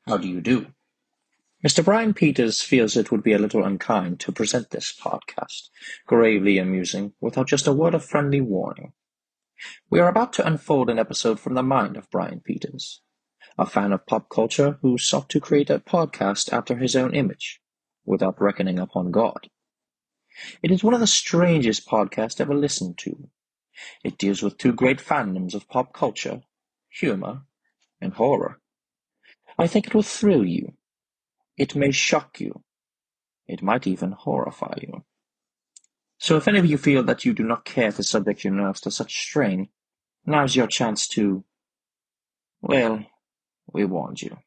How do you do? Mr. Brian Peters feels it would be a little unkind to present this podcast, gravely amusing, without just a word of friendly warning. We are about to unfold an episode from the mind of Brian Peters, a fan of pop culture who sought to create a podcast after his own image, without reckoning upon God. It is one of the strangest podcasts ever listened to. It deals with two great fandoms of pop culture, humor, and horror. I think it will thrill you. It may shock you. It might even horrify you. So if any of you feel that you do not care to subject your nerves to such strain, now's your chance to, well, we warned you.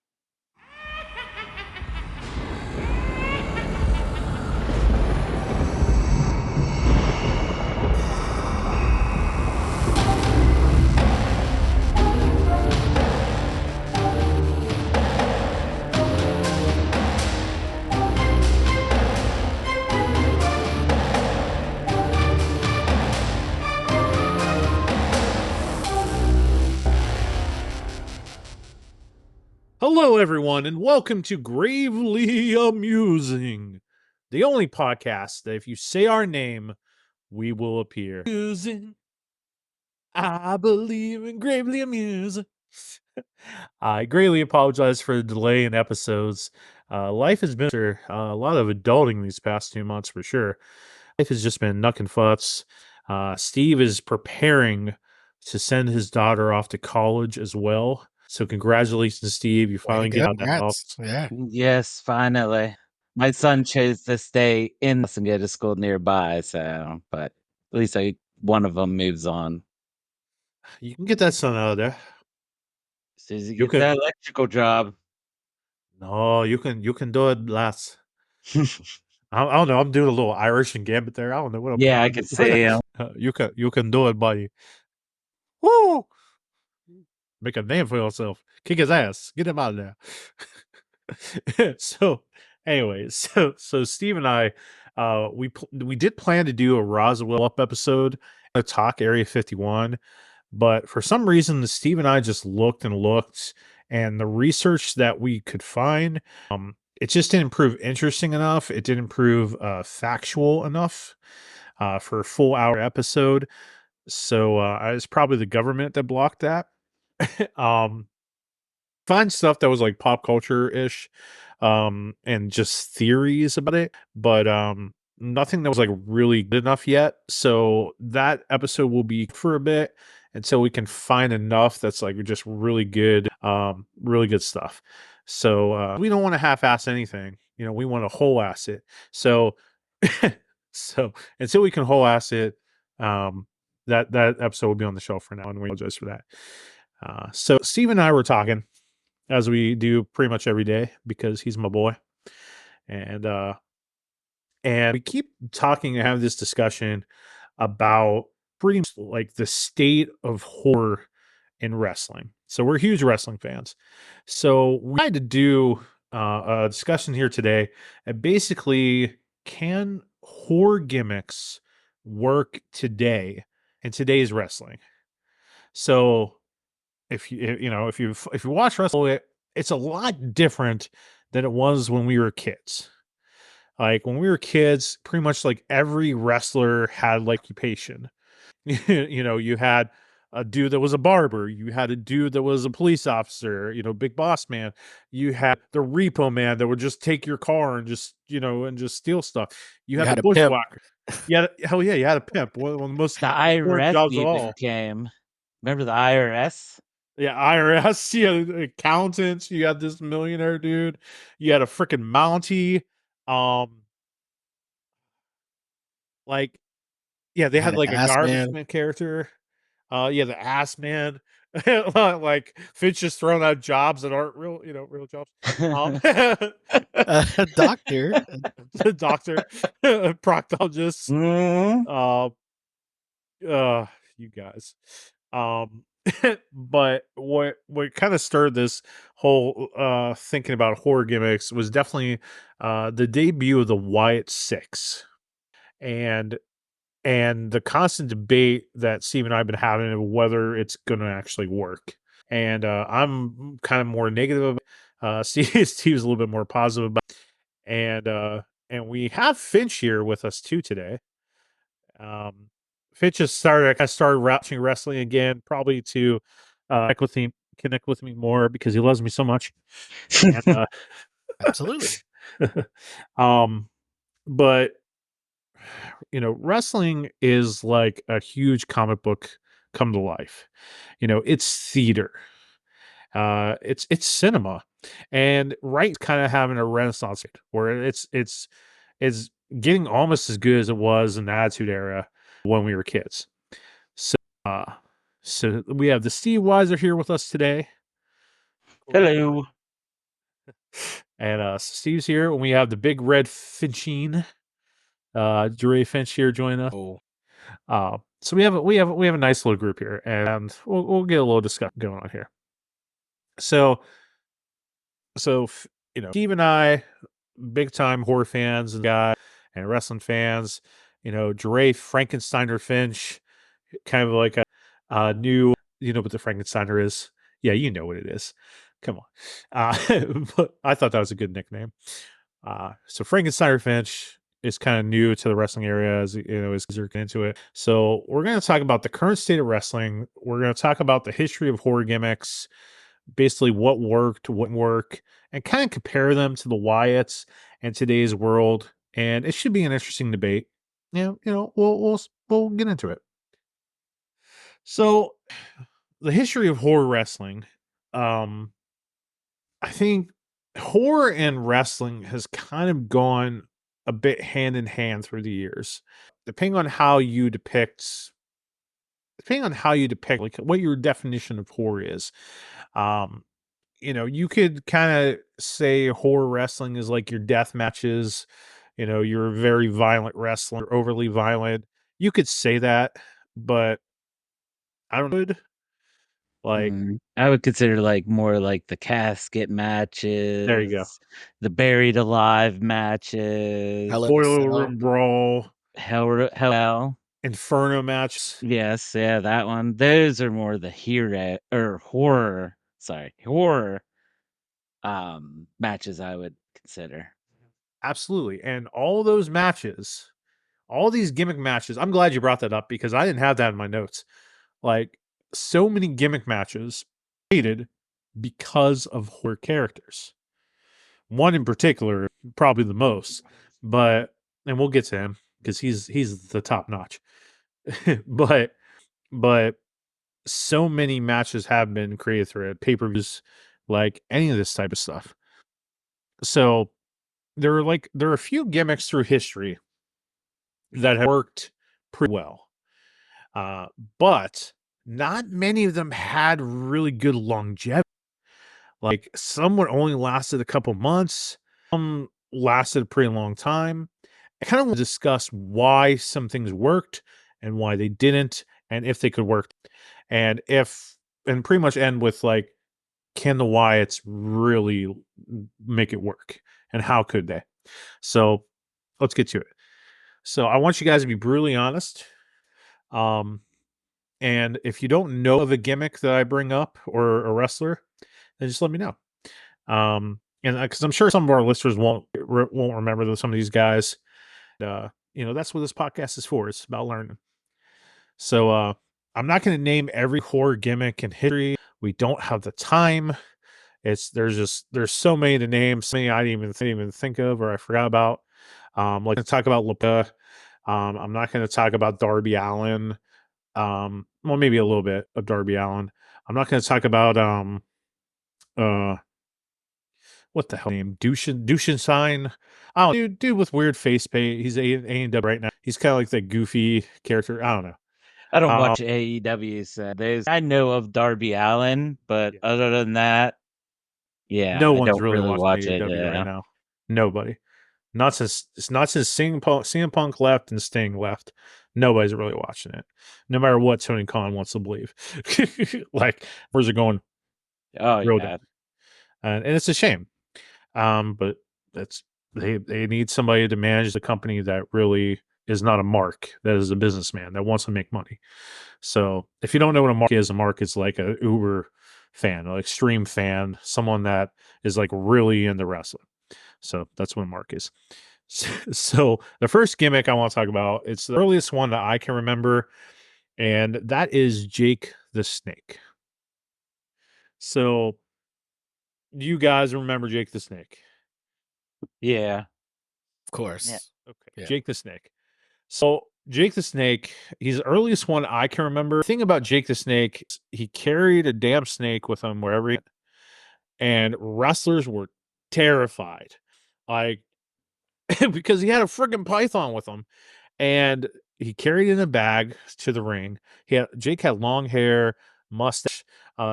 Hello, everyone, and welcome to Gravely Amusing, the only podcast that if you say our name, we will appear. Amusing. I believe in Gravely Amusing. I greatly apologize for the delay in episodes. Life has been a lot of adulting these past 2 months for sure. Life has just been knuck and futz. Steve is preparing to send his daughter off to college as well. So congratulations, Steve. You finally get out that off. Yeah. Yes, finally. My son chose to stay in and go to school nearby, so but at least one of them moves on. You can get that son out of there. As soon as he You gets can- that electrical job. No, you can do it, lass. I don't know. I'm doing a little Irish and gambit there. I don't know what I'm Yeah, I doing. could see him. You can do it, buddy. Woo! Make a name for yourself. Kick his ass. Get him out of there. So, anyways, so Steve and I, we did plan to do a Roswell up episode, to talk Area 51, but for some reason, Steve and I just looked and looked, and the research that we could find, it just didn't prove interesting enough. It didn't prove factual enough for a full hour episode. So it's probably the government that blocked that. um, Find stuff that was like pop culture ish, and just theories about it, but nothing that was like really good enough yet. So that episode will be for a bit until we can find enough that's like just really good stuff. So we don't want to half-ass anything, we want to whole-ass it. So so until we can whole-ass it, that episode will be on the shelf for now, and we apologize for that. So Steve and I were talking, as we do pretty much every day, because he's my boy, and we keep talking and have this discussion about pretty much like the state of horror in wrestling. So we're huge wrestling fans. So we had to do a discussion here today, and basically, can horror gimmicks work today in today's wrestling? So if you watch wrestling, it's a lot different than it was when we were kids. Like when we were kids, pretty much like every wrestler had like occupation. You had a dude that was a barber, you had a dude that was a police officer, big boss man. You had the repo man that would just take your car and just steal stuff. You had the bushwhacker. Hell yeah, you had a pimp. One of the most The important IRS jobs of even all. came. Remember the IRS? Yeah, IRS, you had accountants, you had this millionaire dude, you had a freaking Mountie. Like, yeah, they had like a garbage man character. Yeah, the ass man. Like Fitch just throwing out jobs that aren't real jobs. Doctor. The doctor, proctologist. Mhm. You guys. But what kind of stirred this whole thinking about horror gimmicks was definitely the debut of the Wyatt Six, and the constant debate that Steve and I have been having of whether it's going to actually work. And I'm kind of more negative. Steve's a little bit more positive about it. And we have Finch here with us too today. Finch has started watching wrestling again, probably to connect with me more because he loves me so much. And Absolutely. But wrestling is like a huge comic book come to life. It's theater. It's cinema, and right kind of having a renaissance where it's getting almost as good as it was in the Attitude Era when we were kids. So, so we have the Steve Weiser here with us today, Hello. and so Steve's here, and we have the Big Red Finchine, Dre Finch here joining us. So we have a nice little group here, and we'll get a little discussion going on here. So Steve and I, big time horror fans and wrestling fans. Dre Frankensteiner Finch, kind of like a new. You know what the Frankensteiner is? Yeah, you know what it is. Come on. But I thought that was a good nickname. So Frankensteiner Finch is kind of new to the wrestling area as they're getting into it. So we're going to talk about the current state of wrestling. We're going to talk about the history of horror gimmicks, basically what worked, what didn't work, and kind of compare them to the Wyatts and today's world. And it should be an interesting debate. We'll get into it. So the history of horror wrestling, I think horror and wrestling has kind of gone a bit hand in hand through the years, depending on how you depict like what your definition of horror is. You could kind of say horror wrestling is like your death matches, you're a very violent wrestler, overly violent. You could say that, but I don't know. Like, I would consider like more like the casket matches. there you go. The buried alive matches. Hell in a Boiler Cell. room brawl, Hell. inferno matches. Yes, yeah, that one. Those are more the horror matches I would consider. Absolutely. And all those matches, all these gimmick matches, I'm glad you brought that up because I didn't have that in my notes. Like, so many gimmick matches created because of horror characters. One in particular, probably the most, and we'll get to him because he's the top notch. but so many matches have been created through it, pay-per-views, like any of this type of stuff. So there are a few gimmicks through history that have worked pretty well. But not many of them had really good longevity. Like some were only lasted a couple months, some lasted a pretty long time. I kind of want to discuss why some things worked and why they didn't, and if they could work, and pretty much end with like, can the Wyatts really make it work, and how could they? So let's get to it. So I want you guys to be brutally honest. And if you don't know of a gimmick that I bring up or a wrestler, then just let me know. And because I'm sure some of our listeners won't remember some of these guys. That's what this podcast is for. It's about learning. So I'm not going to name every horror gimmick in history. We don't have the time. There's so many to name, so many I didn't even think of or I forgot about. Like to talk about LaPa. I'm not going to talk about Darby Allin. Well, maybe a little bit of Darby Allin. I'm not going to talk about what the hell name? Dushin Sign. Oh, dude with weird face paint. He's A&W right now. He's kind of like that goofy character. I don't know. I don't watch AEW, so I know of Darby Allin, but other than that, no I one's don't really really watch watching it. AEW right now. Nobody. Not since CM Punk left and Sting left. Nobody's really watching it. No matter what Tony Khan wants to believe. Like, where's it going? Oh Real yeah. down. And it's a shame. But they need somebody to manage the company that really is not a mark, that is a businessman that wants to make money. So if you don't know what a mark is like a Uber fan, an extreme fan, someone that is like really into wrestling. So that's what Mark is. So the first gimmick I want to talk about, it's the earliest one that I can remember, and that is Jake the Snake. So you guys remember Jake the Snake? Yeah. Of course. Yeah. Okay. Yeah. Jake the Snake. So Jake the Snake, he's the earliest one I can remember. The thing about Jake the Snake, he carried a damn snake with him wherever he went, and wrestlers were terrified. Like because he had a freaking python with him, and he carried it in a bag to the ring. Jake had long hair, mustache.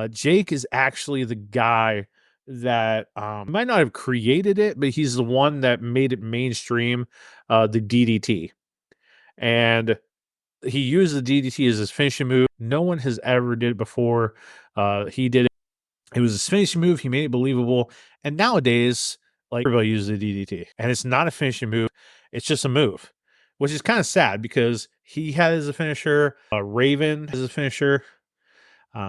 Jake is actually the guy that might not have created it, but he's the one that made it mainstream, the DDT. And he used the DDT as his finishing move. No one has ever did it before. He did it. It was his finishing move. He made it believable. And nowadays, like everybody uses the DDT, and it's not a finishing move. It's just a move, which is kind of sad because he had as a finisher. Raven as a finisher,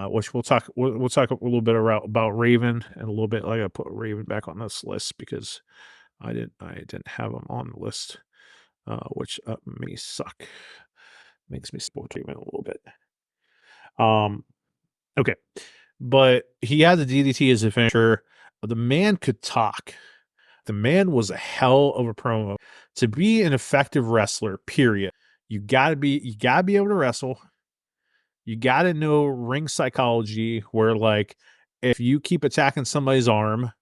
which we'll talk. We'll talk a little bit about Raven and a little bit. Like I put Raven back on this list because I didn't have him on the list, which may suck. Makes me spoil Raven a little bit. Okay. But he had the DDT as a finisher. The man could talk. The man was a hell of a promo. To be an effective wrestler, period, you gotta be able to wrestle. You gotta know ring psychology, where like if you keep attacking somebody's arm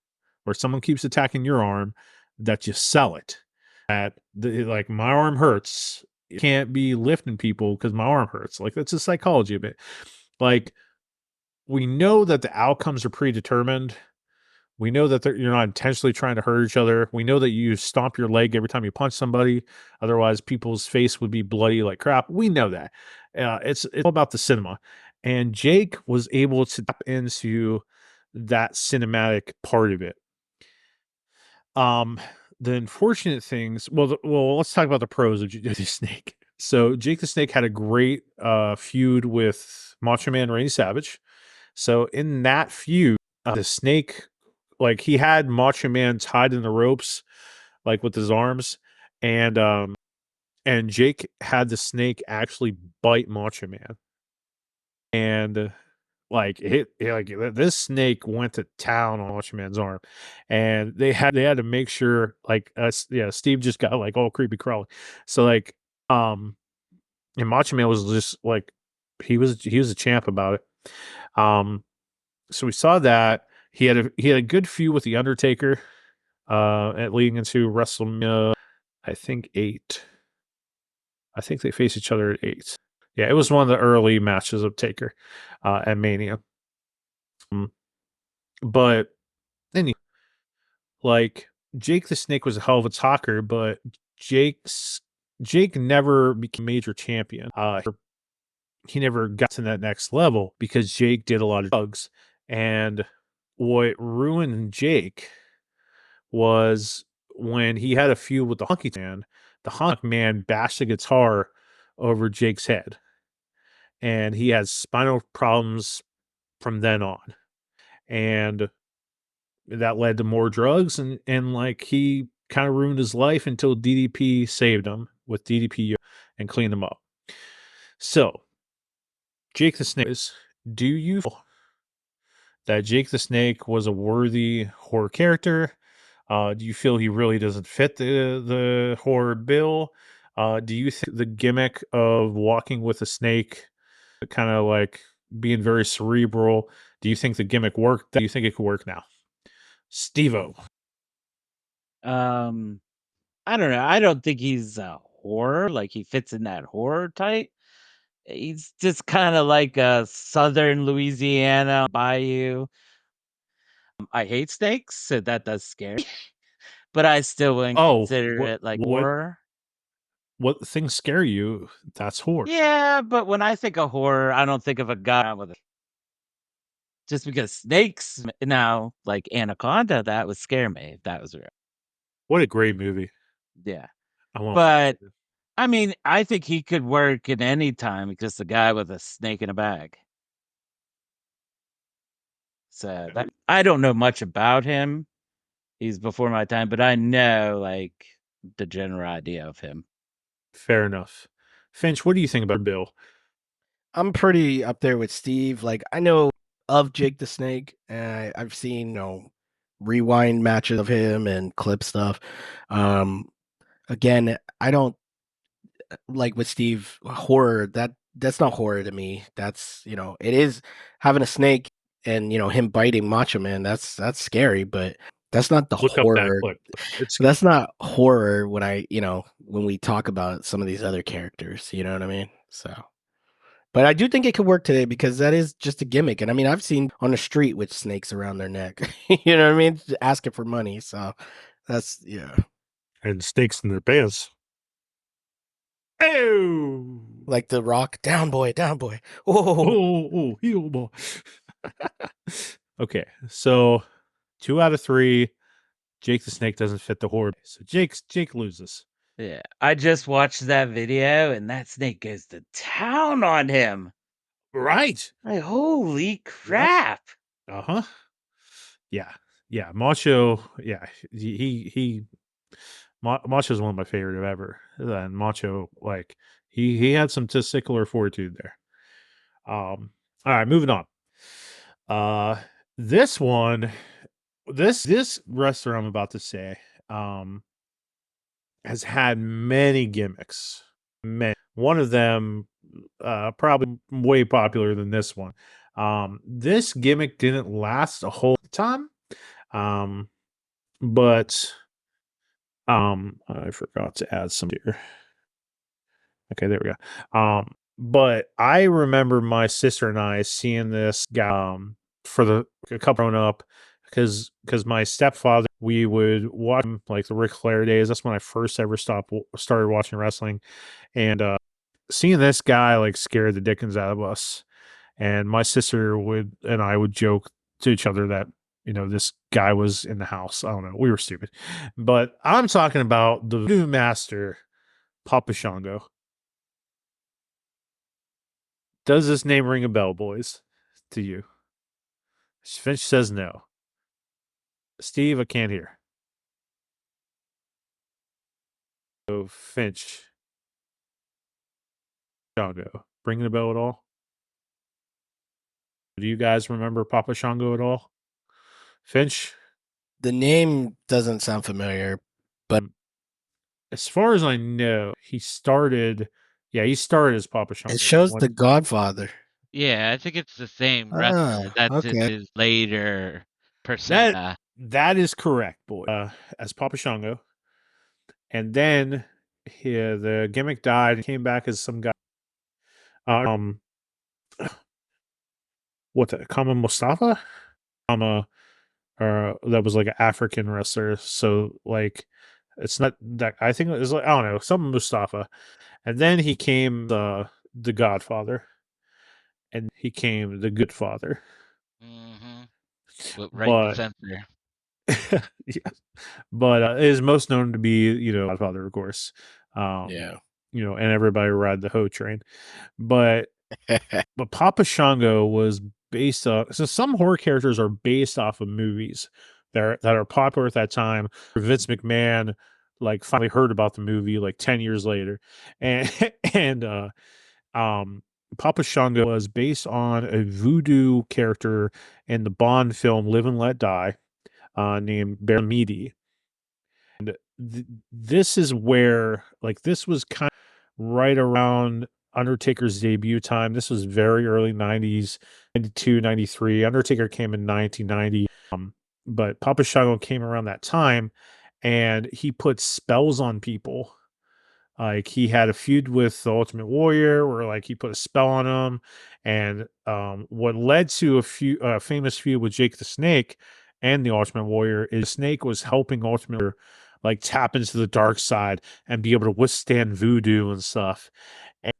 or someone keeps attacking your arm, that you sell it. Like my arm hurts. You can't be lifting people because my arm hurts. Like that's a psychology of it. Like we know that the outcomes are predetermined. We know that you're not intentionally trying to hurt each other. We know that you stomp your leg every time you punch somebody. Otherwise, people's face would be bloody like crap. We know that. It's all about the cinema. And Jake was able to tap into that cinematic part of it. The unfortunate things. Well, let's talk about the pros of Jake the Snake. So Jake the Snake had a great feud with Macho Man Randy Savage. So in that feud, the Snake, like he had Macho Man tied in the ropes, like with his arms, and Jake had the Snake actually bite Macho Man, and like this Snake went to town on Macho Man's arm, and they had to make sure like Steve just got like all creepy crawly, so like and Macho Man was just like he was a champ about it. So we saw that he had a good feud with the Undertaker, leading into WrestleMania, I think 8. I think they face each other at 8. Yeah, it was one of the early matches of Taker at Mania. But anyway, like Jake the Snake was a hell of a talker, but Jake never became major champion. He never got to that next level because Jake did a lot of drugs, and what ruined Jake was when he had a feud with the Honky Man. The Honky Man bashed the guitar over Jake's head, and he has spinal problems from then on, and that led to more drugs, and like he kind of ruined his life until DDP saved him with DDP and cleaned him up. So, Jake the Snake, do you feel that Jake the Snake was a worthy horror character? Do you feel he really doesn't fit the horror bill? Do you think the gimmick of walking with a snake, kind of like being very cerebral, do you think the gimmick worked? Do you think it could work now? Steve-O. I don't know. I don't think he's a horror. Like he fits in that horror type. He's just kind of like a southern Louisiana bayou. I hate snakes, so that does scare me. But I still wouldn't Oh, consider it like what horror. things scare you? That's horror. Yeah, but when I think of horror, I don't think of a guy with a just because snakes now, like Anaconda, that would scare me if that was real. What a great movie. Yeah. I want. But I mean, I think he could work in any time, just a guy with a snake in a bag. So I don't know much about him. He's before my time, but I know like the general idea of him. Fair enough. Finch, what do you think about Bill? I'm pretty up there with Steve. Like I know of Jake the Snake, and I've seen rewind matches of him and clip stuff. Again, I don't like with Steve horror. That's not horror to me. That's it is having a snake and him biting Macho Man. That's scary, but that's not the Look up that horror. clip. It's That's not horror when when we talk about some of these other characters, you know what I mean? So, but I do think it could work today because that is just a gimmick. And I mean, I've seen on the street with snakes around their neck, you know what I mean? Asking for money. So that's, yeah. and snakes in their pants. Oh, Like the rock, down boy, down boy. Oh, oh, heel ball. Okay, so 2 out of 3. Jake the Snake doesn't fit the horde. So Jake loses. Yeah. I just watched that video and that snake goes to town on him. Right. Like, holy crap. Uh-huh. Yeah. Yeah. Macho, yeah. Macho's one of my favorite ever. And Macho, like, he had some testicular fortitude there. All right, moving on. This one, this wrestler I'm about to say, has had many gimmicks. One of them, probably way popular than this one. This gimmick didn't last a whole time, but I forgot to add some here. Okay, there we go. But I remember my sister and I seeing this guy for a couple growing up because my stepfather, we would watch him, like the Ric Flair days. That's when I first ever started watching wrestling, and seeing this guy like scared the dickens out of us. And my sister and I would joke to each other that this guy was in the house. I don't know, we were stupid, but I'm talking about the Voodoo Master, Papa Shango. Does this name ring a bell, boys, to you? Finch says no. Steve, I can't hear. So Finch, Shango, ringing a bell at all? Do you guys remember Papa Shango at all? Finch? the name doesn't sound familiar, but As far as I know, he started as Papa Shango. it shows The Godfather. Yeah, I think it's the same Ah, wrestler. That's just okay. his later persona. That is correct, boy. As Papa Shango. And then the gimmick died and came back as some guy. Kama Mustafa? That was like an African wrestler. So like, it's not that, I think it was like, I don't know, some Mustafa. And then he came the Godfather, and he came the Good Father. Right in the But center. yeah, but is most known to be Godfather, of course. Yeah. And everybody ride the hoe train. But Papa Shango was based on, so some horror characters are based off of movies that are popular at that time. Vince McMahon like finally heard about the movie like 10 years later, and and Papa Shango was based on a voodoo character in the Bond film Live and Let Die, named Bermidi. And this is where, like, this was kind of right around Undertaker's debut time. This was very early 90s, 92, 93. Undertaker came in 1990. But Papa Shango came around that time, and he put spells on people. Like, he had a feud with the Ultimate Warrior where like he put a spell on him, and what led to a famous feud with Jake the Snake and the Ultimate Warrior is Snake was helping Ultimate Warrior like tap into the dark side and be able to withstand voodoo and stuff. And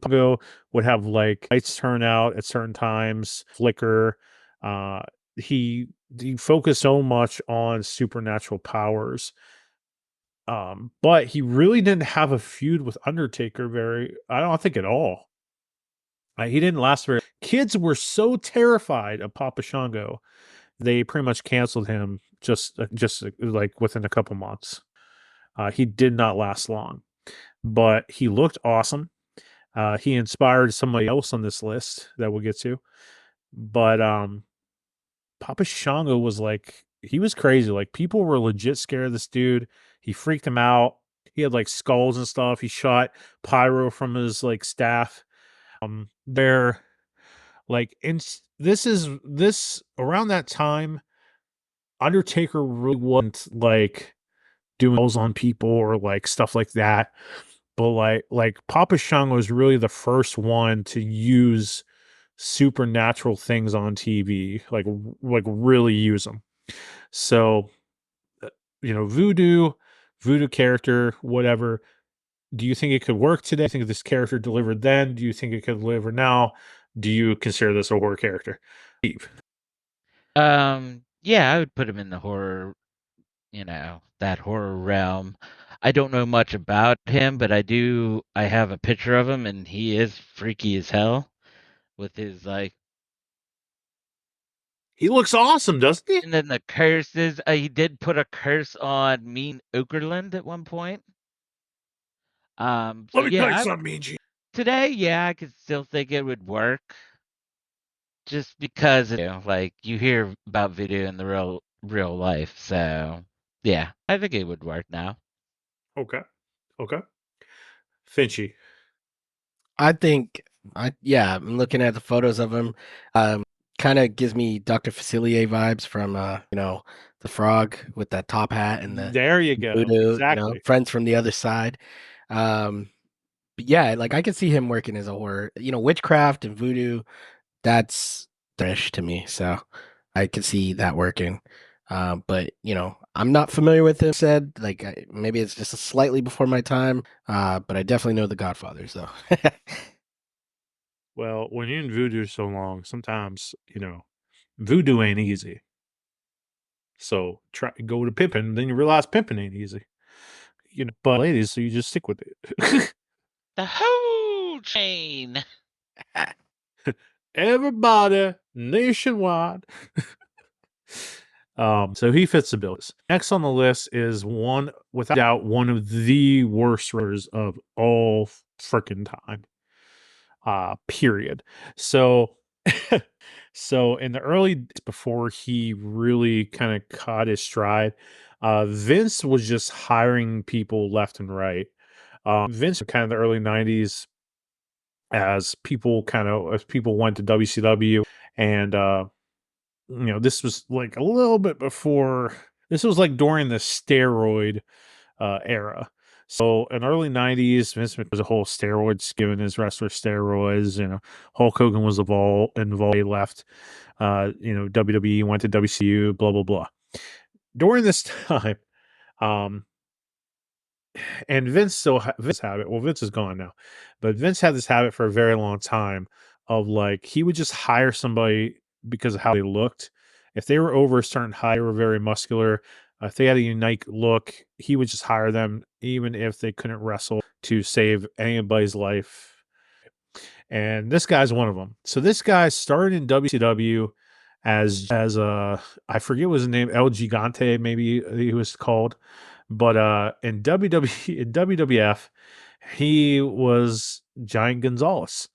Pongo would have like lights turn out at certain times, flicker. He focused so much on supernatural powers. But he really didn't have a feud with Undertaker I don't think at all. He didn't last very. Kids were so terrified of Papa Shango, they pretty much canceled him just like within a couple months. He did not last long, but he looked awesome. He inspired somebody else on this list that we'll get to. But Papa Shango was like, he was crazy. Like, people were legit scared of this dude. He freaked them out. He had like skulls and stuff. He shot pyro from his like staff. They're like, this around that time, Undertaker really wasn't like doing those on people or like stuff like that. But like Papa Shango was really the first one to use supernatural things on TV, like really use them. So, voodoo character, whatever. Do you think it could work today? Do you think this character delivered then? Do you think it could deliver now? Do you consider this a horror character? Steve. Yeah, I would put him in the horror, that horror realm. I don't know much about him, but I have a picture of him and he is freaky as hell with his like. He looks awesome, doesn't he? And then the curses, he did put a curse on Mean Okerlund at one point. Let So me tell you yeah, something, Mean Gene. today, yeah, I could still think it would work. Just because, like you hear about voodoo in the real life, so yeah, I think it would work now. Okay. Finchy. I think I'm looking at the photos of him. Kind of gives me Dr. Facilier vibes from the frog with that top hat and the There you go. voodoo, Exactly. friends from the other side. But yeah, like I can see him working as a horror, witchcraft and voodoo. That's fresh to me, so I could see that working. But I'm not familiar with him. Said like maybe it's just a slightly before my time. But I definitely know the Godfathers though. Well, when you're in voodoo so long, sometimes, voodoo ain't easy. So try go to pimping, then you realize pimping ain't easy. But ladies, so you just stick with it. The whole chain. Everybody nationwide. So he fits the bills. Next on the list is without doubt, one of the worst writers of all freaking time. Period. So, so in the early days before he really kind of caught his stride, Vince was just hiring people left and right. Vince, kind of the early '90s, as people went to WCW, and this was like a little bit before. This was like during the steroid era. So in early '90s, Vince McMahon was a whole steroids, giving his wrestlers steroids. Hulk Hogan was involved. He left. WWE, went to WCU. Blah blah blah. During this time, and Vince habit. Well, Vince is gone now, but Vince had this habit for a very long time of like he would just hire somebody because of how they looked. If they were over a certain height, they were very muscular. If they had a unique look, he would just hire them, even if they couldn't wrestle, to save anybody's life. And this guy's one of them. So this guy started in WCW as I forget what his name, El Gigante, maybe he was called. But in WWF, he was Giant Gonzalez.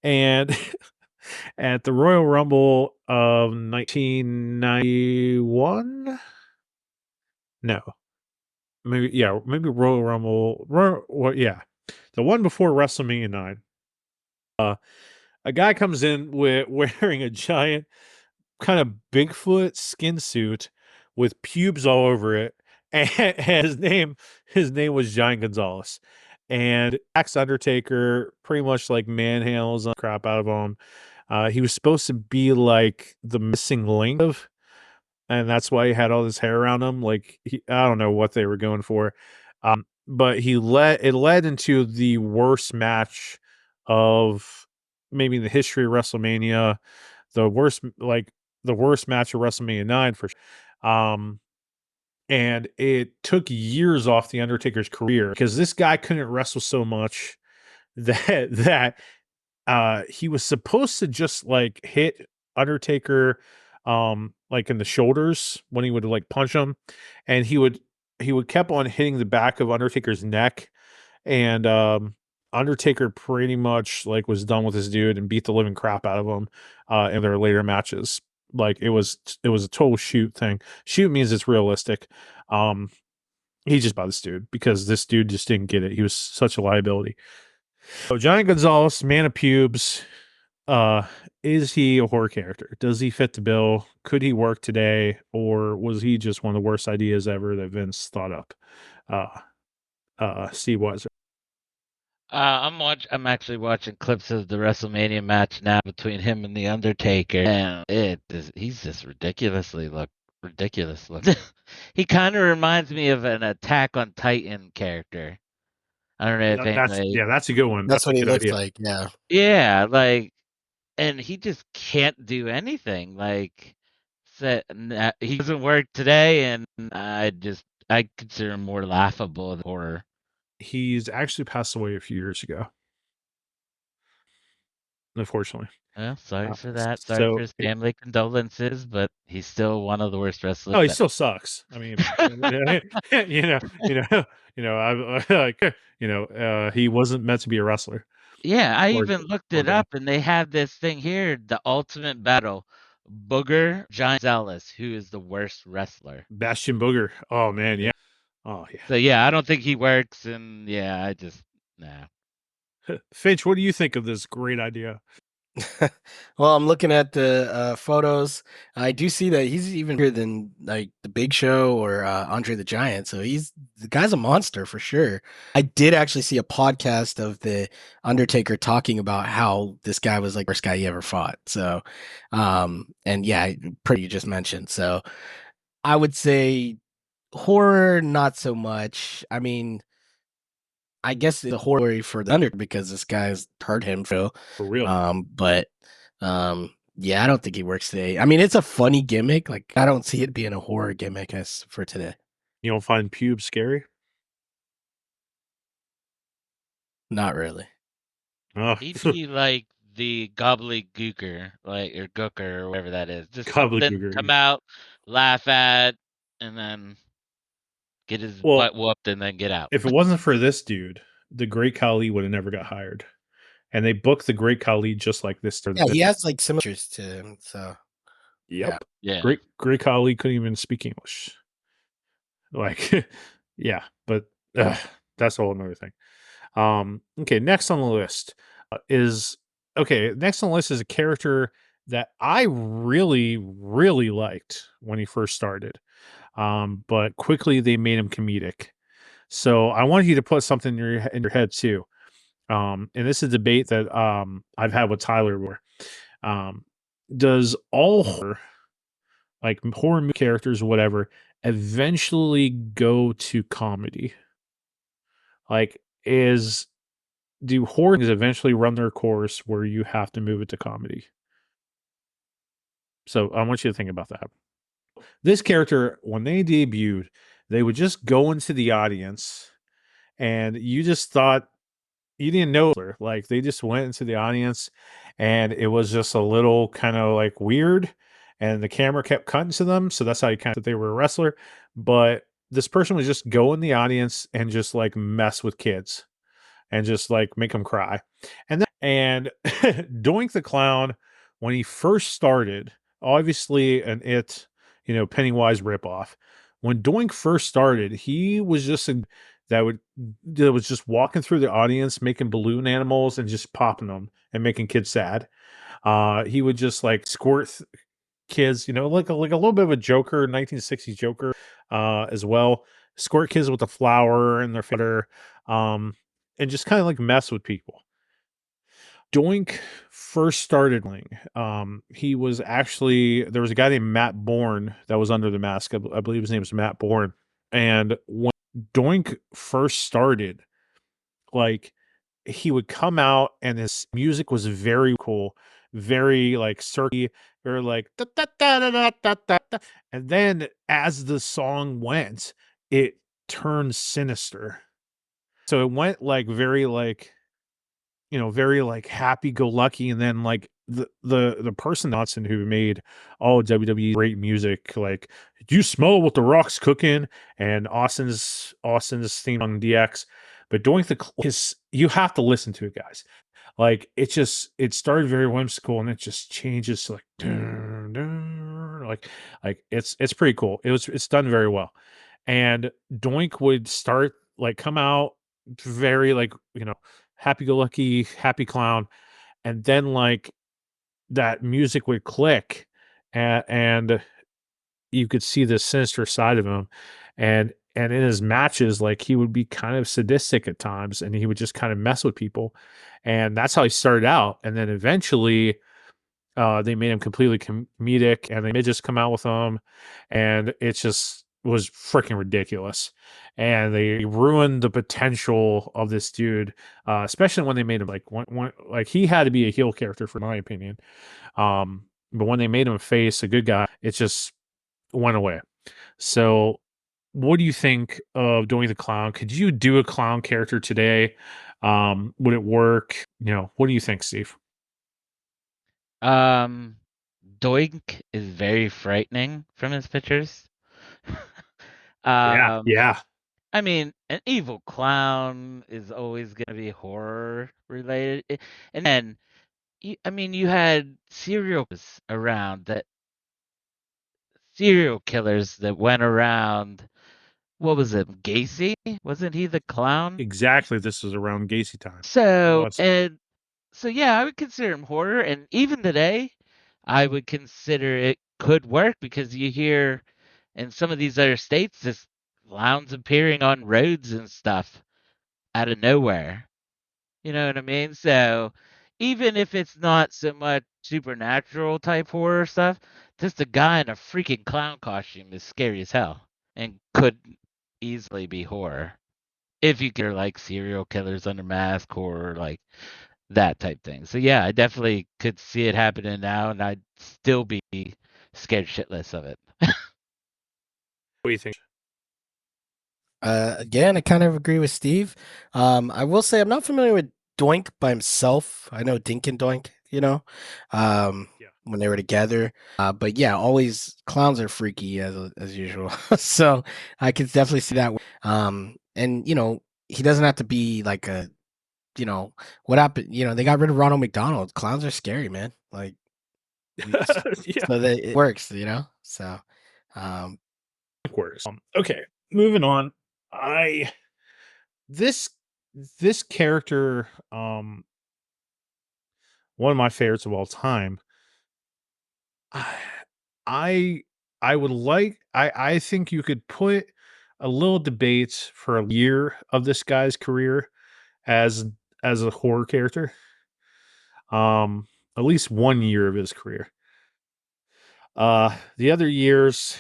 And at the Royal Rumble of 1991, no, maybe Royal Rumble, yeah, the one before WrestleMania 9. A guy comes in wearing a giant kind of Bigfoot skin suit with pubes all over it, and his name was Giant Gonzalez, and Axe Undertaker pretty much like manhandles the crap out of him. He was supposed to be like the missing link of, and that's why he had all this hair around him. Like I don't know what they were going for, but it led into the worst match of maybe in the history of WrestleMania, the worst match of WrestleMania 9 for sure. And it took years off the Undertaker's career because this guy couldn't wrestle so much that he was supposed to just like hit Undertaker like in the shoulders when he would like punch him, and he would kept on hitting the back of Undertaker's neck, and Undertaker pretty much like was done with this dude and beat the living crap out of him in their later matches. Like it was a total shoot thing. Shoot means it's realistic. He just bought this dude because this dude just didn't get it. He was such a liability. So Giant Gonzalez, man of pubes, is he a horror character? Does he fit the bill? Could he work today, or was he just one of the worst ideas ever that Vince thought up? Steve Weiser. I'm actually watching clips of the WrestleMania match now between him and the Undertaker, and he's just ridiculous look. He kind of reminds me of an Attack on Titan character. I don't know if anybody. That's a good one. That's what a he good looks idea. like. Yeah. Yeah, like, and he just can't do anything. Like, he doesn't work today, and I consider him more laughable than horror. He's actually passed away a few years ago, unfortunately. Well, sorry for that. So Sorry for his family condolences, but he's still one of the worst wrestlers. Oh, he still sucks. I mean, he wasn't meant to be a wrestler. Yeah, I Or- even looked or it bad. up, and they have this thing here: the Ultimate Battle, Booger Giant Zealous, who is the worst wrestler. Bastion Booger. Oh man, yeah. Oh yeah. So yeah, I don't think he works, and yeah, I just nah. Finch, what do you think of this great idea? Well, I'm looking at the photos. I do see that he's even bigger than like the Big Show or Andre the Giant. So the guy's a monster for sure. I did actually see a podcast of the Undertaker talking about how this guy was like the worst guy he ever fought. So, and yeah, pretty you just mentioned. So, I would say horror, not so much. I mean, I guess it's a horror for the Undertaker because this guy's hurt him, Phil. For real. But yeah, I don't think he works today. I mean, it's a funny gimmick. Like, I don't see it being a horror gimmick as for today. You don't find pubes scary? Not really. Oh, He'd be like the gobbledygooker, like or gooker or whatever that is. Just something Gobbledygooker. come out, laugh at, and then get his butt whooped and then get out. If it wasn't for this dude, the Great Khali would have never got hired. And they booked the Great Khali just like this. Yeah, he has like similar to him. So Yep. Yeah. Great Khali couldn't even speak English. Like, yeah, but that's a whole another thing. Okay, next on the list is a character that I really, really liked when he first started. But quickly they made him comedic. So I wanted you to put something in your head too. And this is a debate that I've had with Tyler where does all horror, like horror movie characters, whatever, eventually go to comedy? Like, do horror things eventually run their course where you have to move it to comedy? So I want you to think about that. This character, when they debuted, they would just go into the audience and you just thought you didn't know her. Like they just went into the audience and it was just a little kind of like weird and the camera kept cutting to them. So that's how you kind of they were a wrestler. But this person would just go in the audience and just like mess with kids and just like make them cry. And Doink the Clown, when he first started, obviously Pennywise ripoff. When Doink first started, he was just that was just walking through the audience, making balloon animals and just popping them and making kids sad. He would just like squirt kids, like a little bit of a Joker, 1960s Joker, as well. Squirt kids with a flower in their feather, and just kind of like mess with people. Doink first started, he was actually there was a guy named Matt Bourne that was under the mask. I believe his name was Matt Bourne. And when Doink first started, like he would come out and his music was very cool, very like cirky, very like da, da, da, da, da, da, da, da. And then as the song went, it turned sinister. So it went like very like very like happy-go-lucky, and then like the person Dotson who made all WWE great music, like "Do you smell what the Rock's cooking?" and Austin's theme on DX, but Doink the is you have to listen to it, guys. Like it started very whimsical and it just changes to like dun, dun, like it's pretty cool. It's done very well. And Doink would start like come out very like, happy go lucky, happy clown, and then like that music would click, and you could see the sinister side of him, and in his matches like he would be kind of sadistic at times, and he would just kind of mess with people, and that's how he started out. And then eventually they made him completely comedic, and they may just come out with him, and it just was freaking ridiculous, and they ruined the potential of this dude, especially when they made him like like he had to be a heel character for my opinion, but when they made him face a good guy, it just went away. So, what do you think of doing the clown? Could you do a clown character today? Would it work? What do you think, Steve? Doink is very frightening from his pictures. Yeah, yeah, I mean, an evil clown is always going to be horror related. And then, you had serial killers that went around. What was it? Gacy? Wasn't he the clown? exactly. This was around Gacy time. So, Was. and so, yeah, I would consider him horror. And even today, I would consider it could work because you hear in some of these other states, this clowns appearing on roads and stuff out of nowhere. You know what I mean? So even if it's not so much supernatural type horror stuff, just a guy in a freaking clown costume is scary as hell and could easily be horror. If you consider like serial killers under mask horror, like that type thing. So yeah, I definitely could see it happening now, and I'd still be scared shitless of it. What do you think? Again, I kind of agree with Steve. I will say I'm not familiar with Doink by himself. I know Dink and Doink, Yeah. when they were together. But yeah, always clowns are freaky as usual. So I could definitely see that. And he doesn't have to be like what happened. They got rid of Ronald McDonald. Clowns are scary, man. Like, Yeah, so that it works. So, works. Okay, moving on. I this this character, one of my favorites of all time. I I would like I think you could put a little debate for a year of this guy's career as a horror character. Um, at least 1 year of his career. The other years,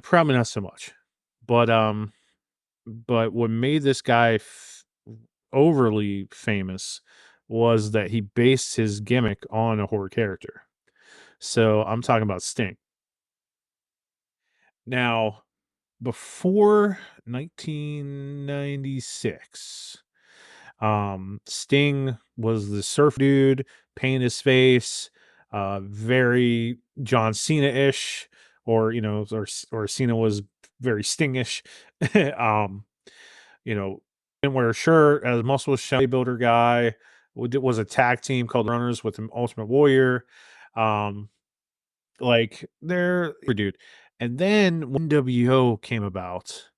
probably not so much. But what made this guy overly famous was that he based his gimmick on a horror character. So I'm talking about Sting. Now, before 1996, Sting was the surf dude, paint his face, very John Cena-ish, or Cena was very Sting-ish. um, didn't wear a shirt, as muscle bodybuilder guy. Was a tag team called Runners with the Ultimate Warrior. Like they're dude. And then when WO came about,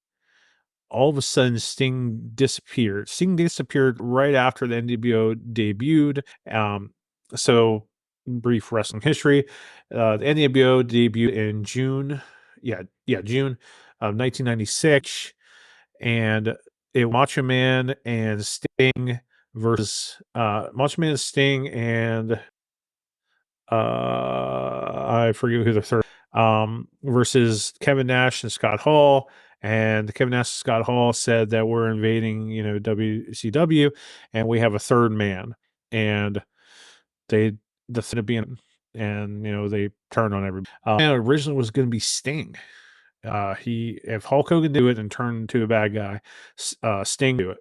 all of a sudden Sting disappeared. Sting disappeared right after the NWO debuted. So brief wrestling history. The NWO debuted in June. June of 1996, and it Macho Man and Sting versus Macho Man, Sting, and I forget who the third, versus Kevin Nash and Scott Hall. And Kevin Nash and Scott Hall said that we're invading, WCW, and we have a third man. And they decided to be in, and they turned on everybody. And originally was going to be Sting. If Hulk Hogan do it and turn into a bad guy, Sting do it,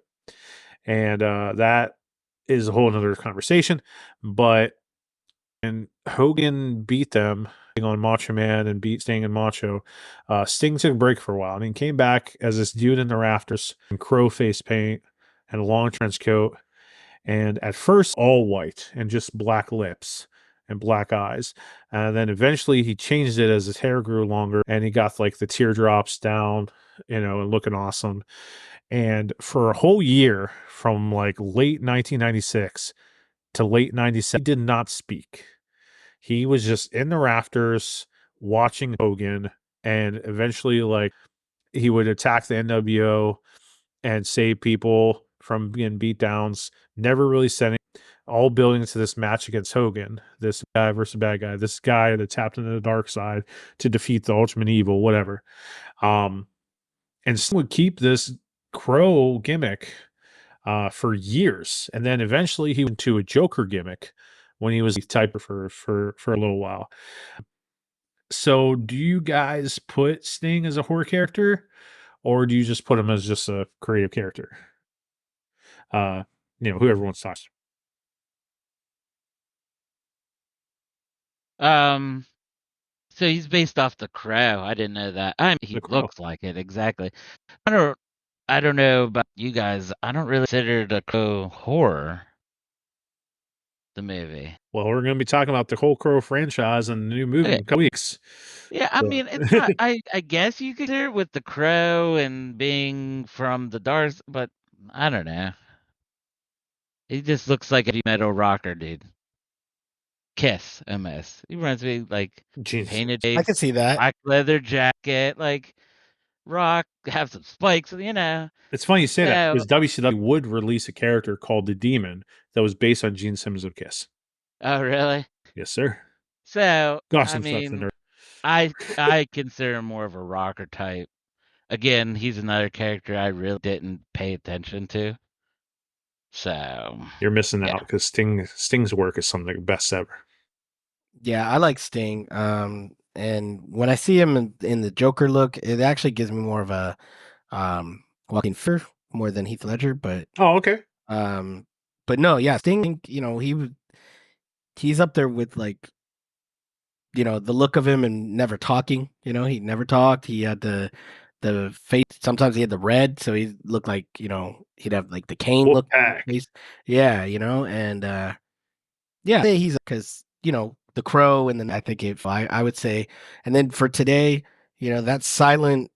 and that is a whole other conversation. But and Hogan beat them on Macho Man and beat Sting and Macho. Sting took a break for a while. I mean, came back as this dude in the rafters in crow face paint and a long trench coat. And at first, all white and just black lips and black eyes. And then eventually he changed it as his hair grew longer and he got like the teardrops down, and looking awesome. And for a whole year from like late 1996 to late 97, he did not speak. He was just in the rafters watching Hogan, and eventually, like, he would attack the NWO and save people from being beat downs. Never really said anything. All building to this match against Hogan, this guy versus bad guy, this guy that tapped into the dark side to defeat the Ultimate Evil, whatever. And still would keep this crow gimmick for years, and then eventually he went to a Joker gimmick when he was typer for a little while. So, do you guys put Sting as a horror character, or do you just put him as just a creative character? Whoever wants to talk. So he's based off the Crow. I didn't know that. I mean, he The Crow. looks like it exactly. I don't know about you guys. I don't really consider the Crow horror. The movie. Well, we're going to be talking about the whole Crow franchise and the new movie in a couple weeks. Yeah, I mean, it's not. I guess you could consider it with the Crow and being from the dark, but I don't know. He just looks like a heavy metal rocker, dude. Kiss, MS. He reminds me like Jeez. painted I face, can see that. black leather jacket, like rock, have some spikes, It's funny you say that So- because WCW would release a character called the Demon that was based on Gene Simmons of Kiss. Oh, really? Yes, sir. So, Gosh, I I'm such a mean, nerd. I consider him more of a rocker type. Again, he's another character I really didn't pay attention to. So You're missing yeah. out because Sting's work is some of the best ever. Yeah, I like Sting. And when I see him in the Joker look, it actually gives me more of a walking fear more than Heath Ledger. But Oh, okay. but no, yeah, Sting. He's up there with like, the look of him and never talking. He never talked. He had the face. Sometimes he had the red, so he looked like he'd have like the cane look on his face. Yeah, and yeah, he's because the Crow, and then I think if I would say, and then for today, that silent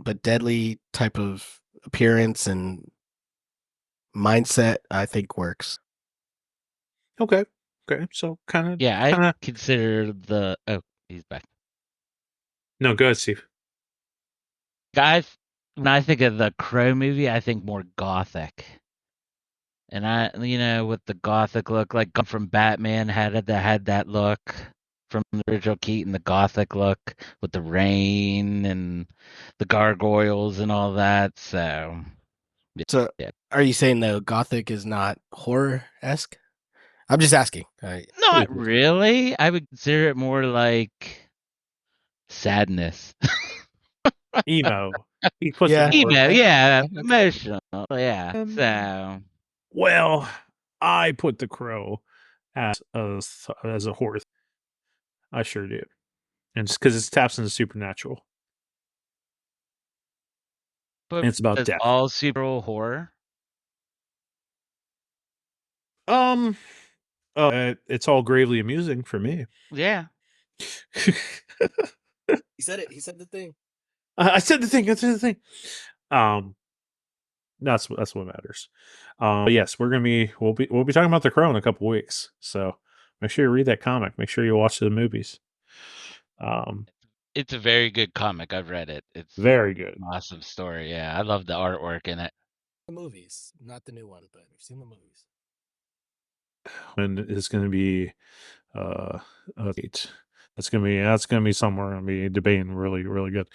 but deadly type of appearance and mindset, I think works. Okay. So kind of. Yeah, I consider the he's back. No, go ahead, Steve. Guys, when I think of the Crow movie, I think more gothic. And with the gothic look, like from Batman had that look from the original Keaton, the gothic look with the rain and the gargoyles and all that. So yeah. Are you saying the gothic is not horror-esque? I'm just asking. Not really. I would consider it more like sadness. Emo. He puts Yeah. Emo, Okay. yeah, Okay. emotional, yeah. So Well, I put the Crow as a horror. I sure do, and just because it taps into supernatural. but And it's about it's death. all super horror. It's all gravely amusing for me. Yeah. He said it. He said the thing. I said the thing. I said the thing. That's what matters. But yes, we'll be talking about the Crow in a couple weeks. So make sure you read that comic. Make sure you watch the movies. It's a very good comic. I've read it. It's very good. an awesome story. Yeah, I love the artwork in it. The movies, not the new one, but I've seen the movies. And it's going to be that's going to be somewhere I'm be debating really, really good.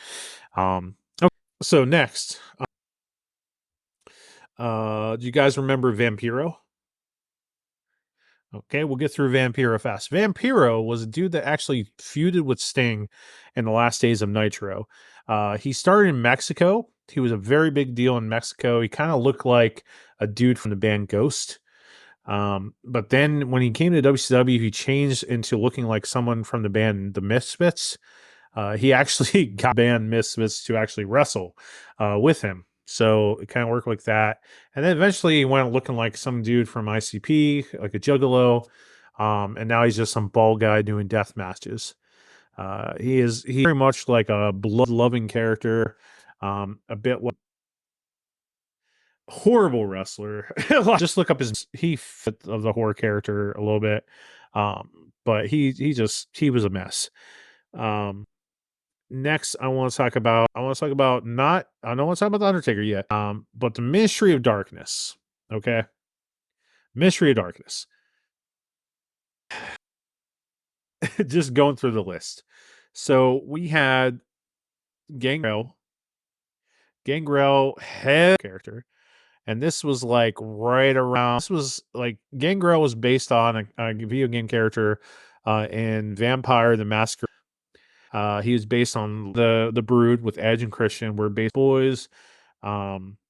Okay, so next, do you guys remember Vampiro? Okay, we'll get through Vampiro fast. Vampiro was a dude that actually feuded with Sting in the last days of Nitro. He started in Mexico He was a very big deal in Mexico. He kind of looked like a dude from the band Ghost. But then when he came to WCW, he changed into looking like someone from the band The Misfits. He actually got band Misfits to actually wrestle with him. So it kind of worked like that. And then eventually he went looking like some dude from ICP, like a juggalo. And now he's just some bald guy doing death matches. He's very much like a blood-loving character, a bit like horrible wrestler. Just look up he fit of the horror character a little bit, but he was a mess. Next, I want to talk about not I don't want to talk about the Undertaker yet, but the Ministry of Darkness. Okay, Ministry of Darkness. Just going through the list. So we had Gangrel head character. And this was like right around. This was like Gangrel was based on a video game character in Vampire the Masquerade. He was based on the Brood with Edge and Christian. Were based boys,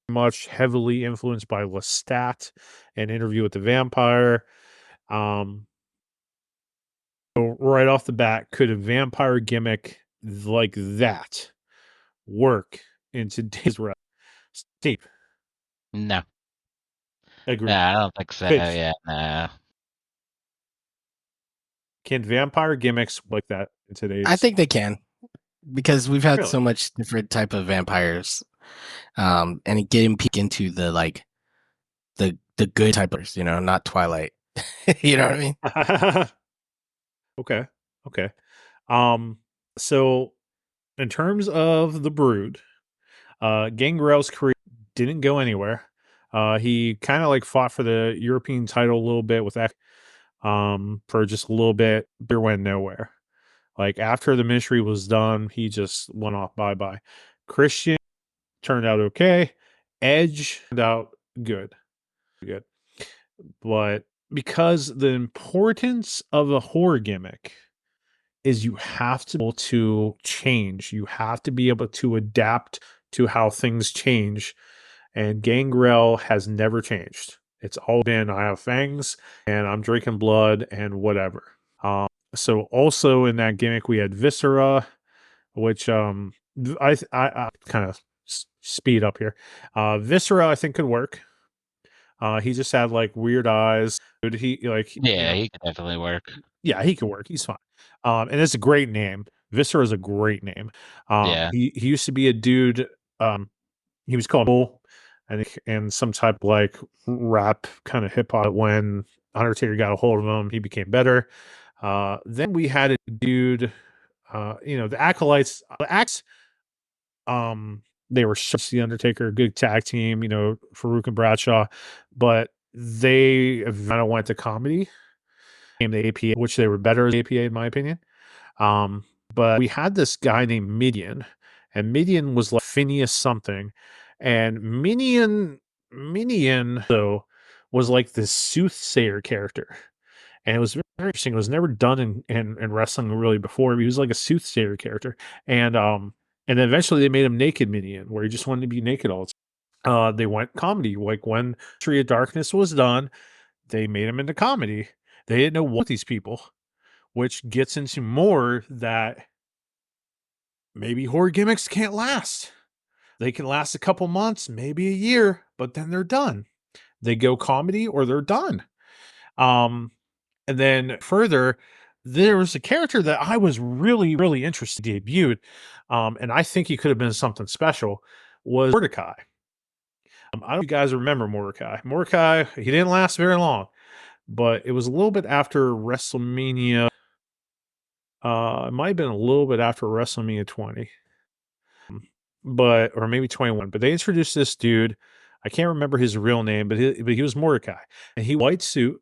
much heavily influenced by Lestat and Interview with the Vampire. So right off the bat, could a vampire gimmick like that work in today's wrestling? Steve, No. agree. Yeah, I don't think so. Pitch. Yeah, no. Can vampire gimmicks like that in today's? I think they can, because we've had Really? so much different type of vampires, and getting peek into the like the good type of, not Twilight. You know what I mean? Okay. So in terms of the Brood, Gangrel's career didn't go anywhere. He kind of like fought for the European title a little bit with that, for just a little bit, but went nowhere. Like after the Ministry was done, he just went off bye-bye. Christian turned out okay. Edge turned out good. But because the importance of a horror gimmick is you have to be able to change. You have to be able to adapt to how things change. And Gangrel has never changed. It's all been I have fangs and I'm drinking blood and whatever. So also in that gimmick we had Viscera, which I kind of speed up here. Viscera I think could work. He just had like weird eyes. He like Yeah, he could definitely work. Yeah, he could work. He's fine. And it's a great name. Viscera is a great name. Yeah. He used to be a dude. He was called Bull, and some type of like rap kind of hip hop. When Undertaker got a hold of him, he became better. Then we had a dude. The Acolytes. They were such the Undertaker, good tag team. Farouk and Bradshaw, but they kind of went to comedy. Became the APA, which they were better as APA in my opinion. But we had this guy named Midian, and Midian was like Phineas something, and Minion though was like this soothsayer character, and it was very interesting. It was never done in wrestling really before. He was like a soothsayer character, and then eventually they made him Naked Minion, where he just wanted to be naked all the time. They went comedy, like when Tree of Darkness was done, they made him into comedy. They didn't know what these people, which gets into more that maybe horror gimmicks can't last. They can last a couple months, maybe a year, but then they're done. They go comedy or they're done. And then further, there was a character that I was really, really interested in debuted, and I think he could have been something special, was Mordecai. I don't know if you guys remember Mordecai. Mordecai, he didn't last very long, but it was a little bit after WrestleMania. It might have been a little bit after WrestleMania 20, or maybe 21. But they introduced this dude. I can't remember his real name, but he was Mordecai, and he white suit,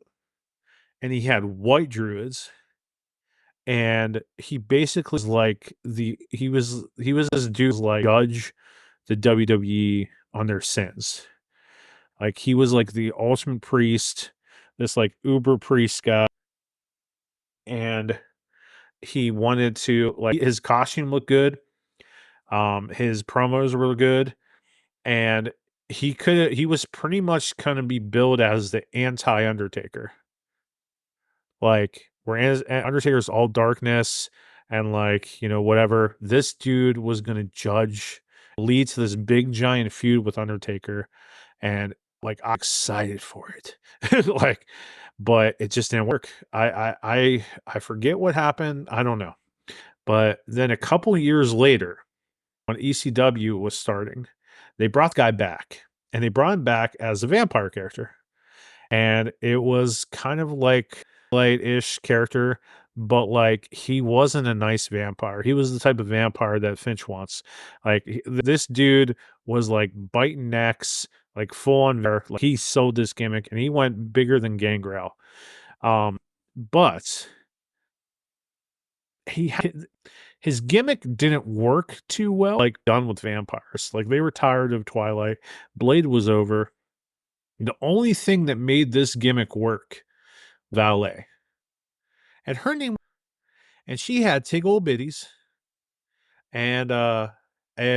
and he had white druids, and he basically was like he was this dude like judge the WWE on their sins. Like he was like the ultimate priest, this like uber priest guy, and he wanted to like his costume looked good. His promos were good. and he was pretty much kind of be billed as the anti-Undertaker. Like, whereas Undertaker's all darkness and like, whatever, this dude was gonna lead to this big giant feud with Undertaker, and like I'm excited for it. Like, but it just didn't work. I forget what happened. I don't know. But then a couple years later, when ECW was starting, they brought the guy back, and they brought him back as a vampire character. And it was kind of like light-ish character, but like he wasn't a nice vampire. He was the type of vampire that Finch wants. Like this dude was like biting necks, like full on. Like he sold this gimmick, and he went bigger than Gangrel. But his gimmick didn't work too well. Like done with vampires, like they were tired of Twilight. Blade was over. The only thing that made this gimmick work, Valet. And her name, and she had tig old bitties, and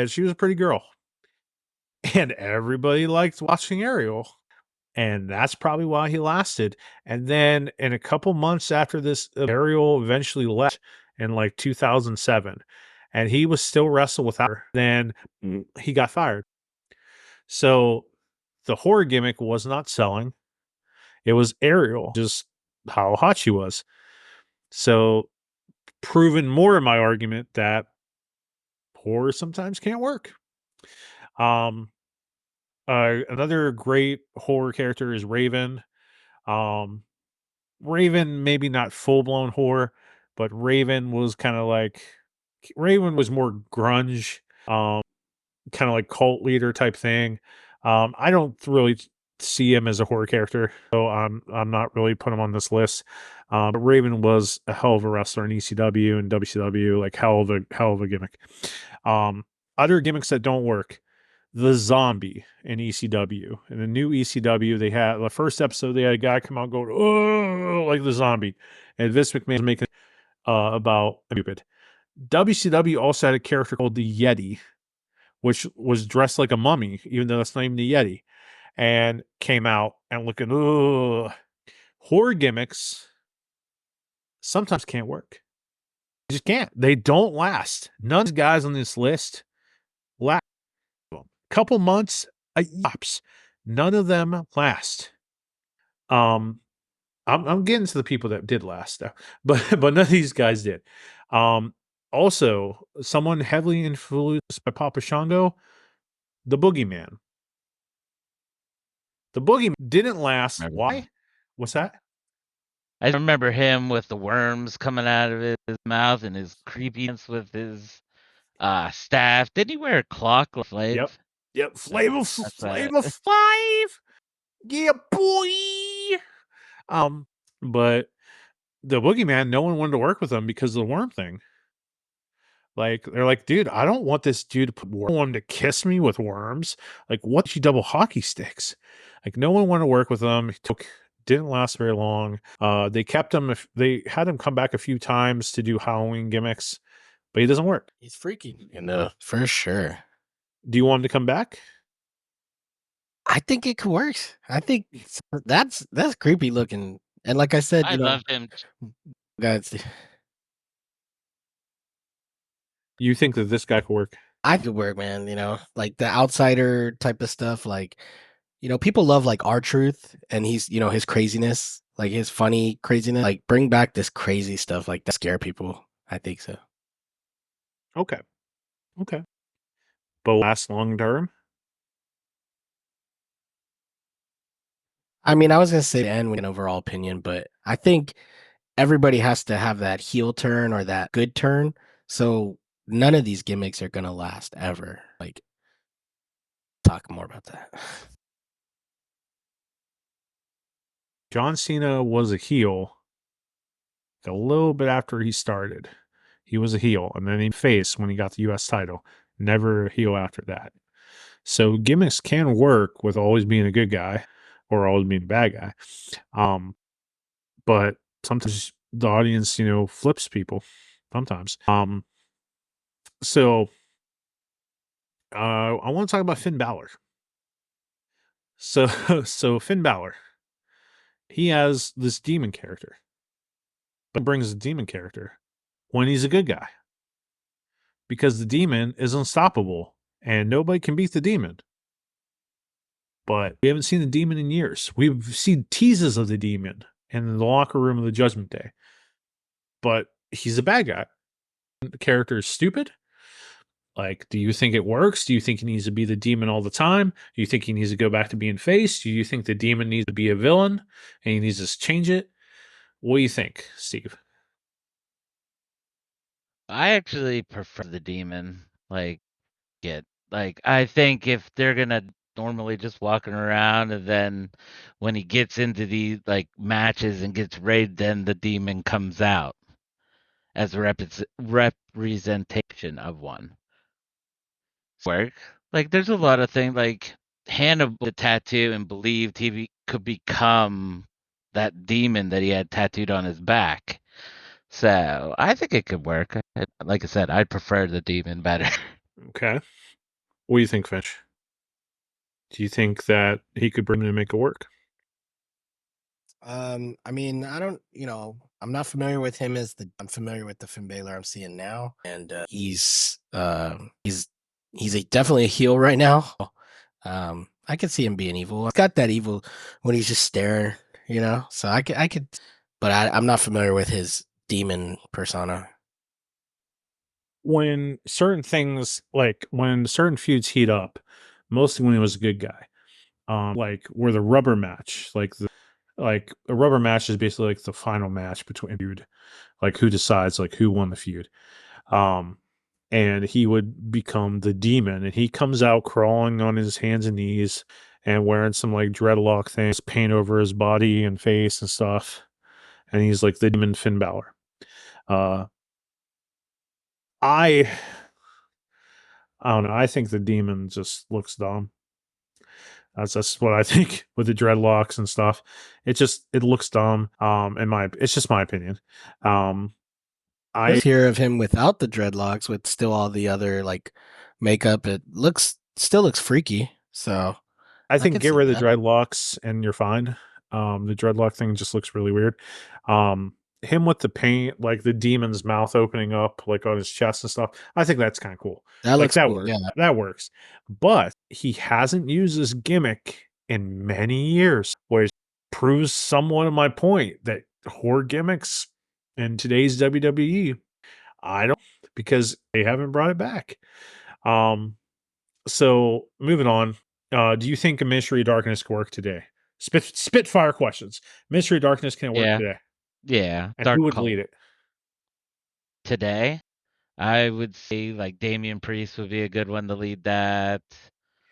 she was a pretty girl. And everybody liked watching Ariel. And that's probably why he lasted. And then in a couple months after this, Ariel eventually left in like 2007. And he was still wrestling without her. Then he got fired. So the horror gimmick was not selling. It was Ariel, just how hot she was. So proven more in my argument that horror sometimes can't work. Another great horror character is Raven. Raven, maybe not full blown horror, but Raven was more grunge, kind of like cult leader type thing. I don't really see him as a horror character, so I'm not really putting him on this list. But Raven was a hell of a wrestler in ECW and WCW, like hell of a gimmick. Other gimmicks that don't work. The zombie in ECW. In the new ECW, they had the first episode, they had a guy come out and go, oh, like the zombie. And Vince McMahon was making about stupid. WCW also had a character called the Yeti, which was dressed like a mummy, even though that's not even the Yeti, and came out and looking, ugh. Horror gimmicks sometimes can't work. They just can't. They don't last. None of these guys on this list last. Couple months, tops. None of them last. I'm getting to the people that did last though, but none of these guys did. Also, someone heavily influenced by Papa Shango, the Boogeyman. The Boogeyman didn't last. Remember Why? him. What's that? I remember him with the worms coming out of his mouth and his creepiness with his staff. Didn't he wear a clock like Yep. Flav? Yep. So Flavor that's Flavor Flav. Yeah, boy. But the Boogeyman, no one wanted to work with him because of the worm thing. Like, they're like, dude, I don't want this dude to put one to kiss me with worms. Like, what you double hockey sticks? Like, no one wanted to work with him. Didn't last very long. They kept him. They had him come back a few times to do Halloween gimmicks, but he doesn't work. He's freaky enough for sure. Do you want him to come back? I think it could work. I think that's creepy looking. And like I said, I love him. guys, You think that this guy could work? I could work, man. Like the outsider type of stuff. Like, people love like R-Truth and he's, his craziness, like his funny craziness. Like, bring back this crazy stuff, like that scare people. I think so. Okay. But last long term? I mean, I was gonna say the end with an overall opinion, but I think everybody has to have that heel turn or that good turn. So none of these gimmicks are gonna last ever. Like, talk more about that. John Cena was a heel a little bit after he started. He was a heel, and then he faced when he got the U.S. title. Never a heel after that. So gimmicks can work with always being a good guy or always being a bad guy. But sometimes the audience, flips people. Sometimes. So I want to talk about Finn Balor. So, so Finn Balor, he has this demon character, but brings a demon character when he's a good guy because the demon is unstoppable and nobody can beat the demon. But we haven't seen the demon in years. We've seen teases of the demon in the locker room of the Judgment Day, but he's a bad guy. The character is stupid. Like, do you think it works? Do you think he needs to be the demon all the time? Do you think he needs to go back to being face? Do you think the demon needs to be a villain and he needs to change it? What do you think, Steve? I actually prefer the demon. I think if they're gonna normally just walking around and then when he gets into these matches and gets raided, then the demon comes out as a representation of one. Work. Like there's a lot of things like Hannibal the tattoo and believed could become that demon that he had tattooed on his back. So I think it could work. Like I said, I'd prefer the demon better. Okay. What do you think, Finch? Do you think that he could bring him to make it work? I mean, I don't, I'm not familiar with him I'm familiar with the Finn Balor I'm seeing now, and he's definitely a heel right now. I could see him being evil. He's got that evil when he's just staring, So I could, but I'm not familiar with his demon persona. When certain things, like when certain feuds heat up, mostly when he was a good guy, like where the rubber match, like a rubber match is basically like the final match between feud, like who decides like who won the feud. And he would become the demon, and he comes out crawling on his hands and knees and wearing some like dreadlock things, paint over his body and face and stuff. And he's like the demon Finn Balor. Uh, I I don't know. I think the demon just looks dumb. That's what I think with the dreadlocks and stuff. It looks dumb. It's just my opinion. I Let's hear of him without the dreadlocks, with still all the other like makeup. It still looks freaky. So I I think could get see rid of the that. dreadlocks and you're fine. The dreadlock thing just looks really weird. Him with the paint, like the demon's mouth opening up, like on his chest and stuff. I think that's kind of cool. That Like looks that cool. works. Yeah. That works. But he hasn't used this gimmick in many years, which proves somewhat of my point that horror gimmicks in today's WWE, I don't, because they haven't brought it back. So moving on, do you think a Ministry of Darkness can work today? Spitfire questions. Ministry of Darkness can work Yeah. today, Yeah. and who Dark would Cult. lead it? Today, I would say like Damian Priest would be a good one to lead that.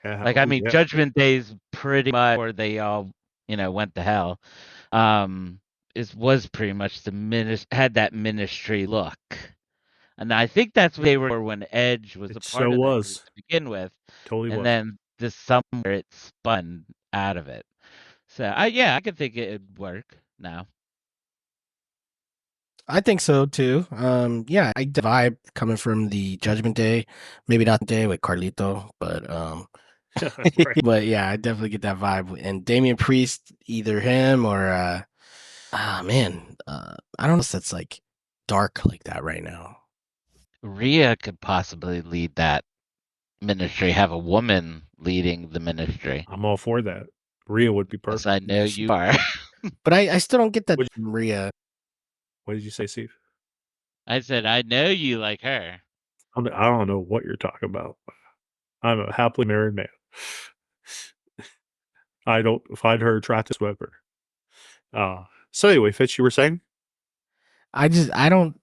Yeah, Like I mean, yeah. Judgment Day's pretty much where they all, went to hell. Was pretty much had that ministry look. And I think that's what they were when Edge was a It part so of that group was. to begin with. Totally And was. then this summer it spun out of it. So I could think it'd work now. I think so too. Yeah, I get the vibe coming from the Judgment Day, maybe not the day with Carlito, but Right. but yeah, I definitely get that vibe. And Damian Priest, either him or man, I don't know if that's like dark like that right now. Rhea could possibly lead that ministry, have a woman leading the ministry. I'm all for that. Rhea would be Yes, perfect. I know you are. But I still don't get that Would from Rhea. What did you say, Steve? I said I know you like her. I don't know what you're talking about. I'm a happily married man. I don't find her attractive whatsoever. So anyway, Fitch, you were saying? I don't,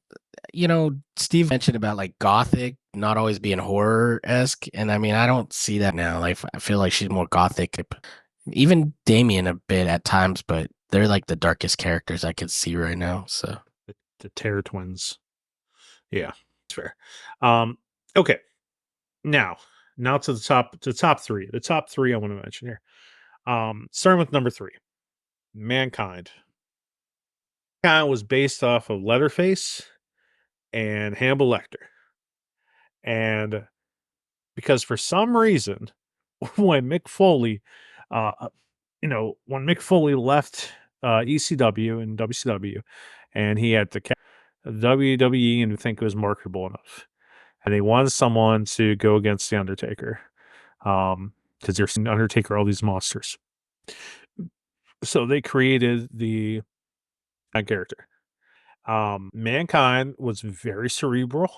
Steve mentioned about like gothic not always being horror-esque, and I mean I don't see that now. Like I feel like she's more gothic. Even Damien a bit at times, but they're like the darkest characters I could see right now. So The Terror Twins. Yeah, it's fair. Okay. Now to the top three. The top three I want to mention here. Starting with number 3. Mankind. Mankind was based off of Leatherface and Hannibal Lecter. And because for some reason, when Mick Foley, when Mick Foley left ECW and WCW, and he had to WWE and think it was marketable enough, and they wanted someone to go against the Undertaker, because they're seeing Undertaker all these monsters. So they created that character. Mankind was very cerebral.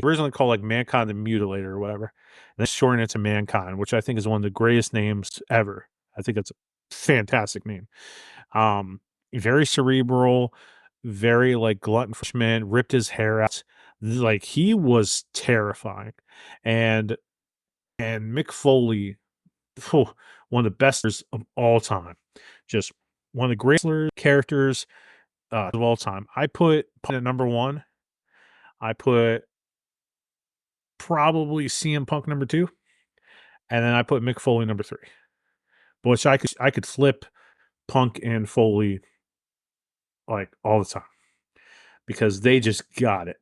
Originally called like Mankind the Mutilator or whatever, and then shortened it to Mankind, which I think is one of the greatest names ever. I think it's a fantastic name. Very cerebral, very like glutton for punishment, ripped his hair out. Like he was terrifying. And Mick Foley, one of the best of all time. Just one of the greatest characters of all time. I put at number one. I put probably CM Punk number two, and then I put Mick Foley number three. Which I could flip Punk and Foley like all the time because they just got it.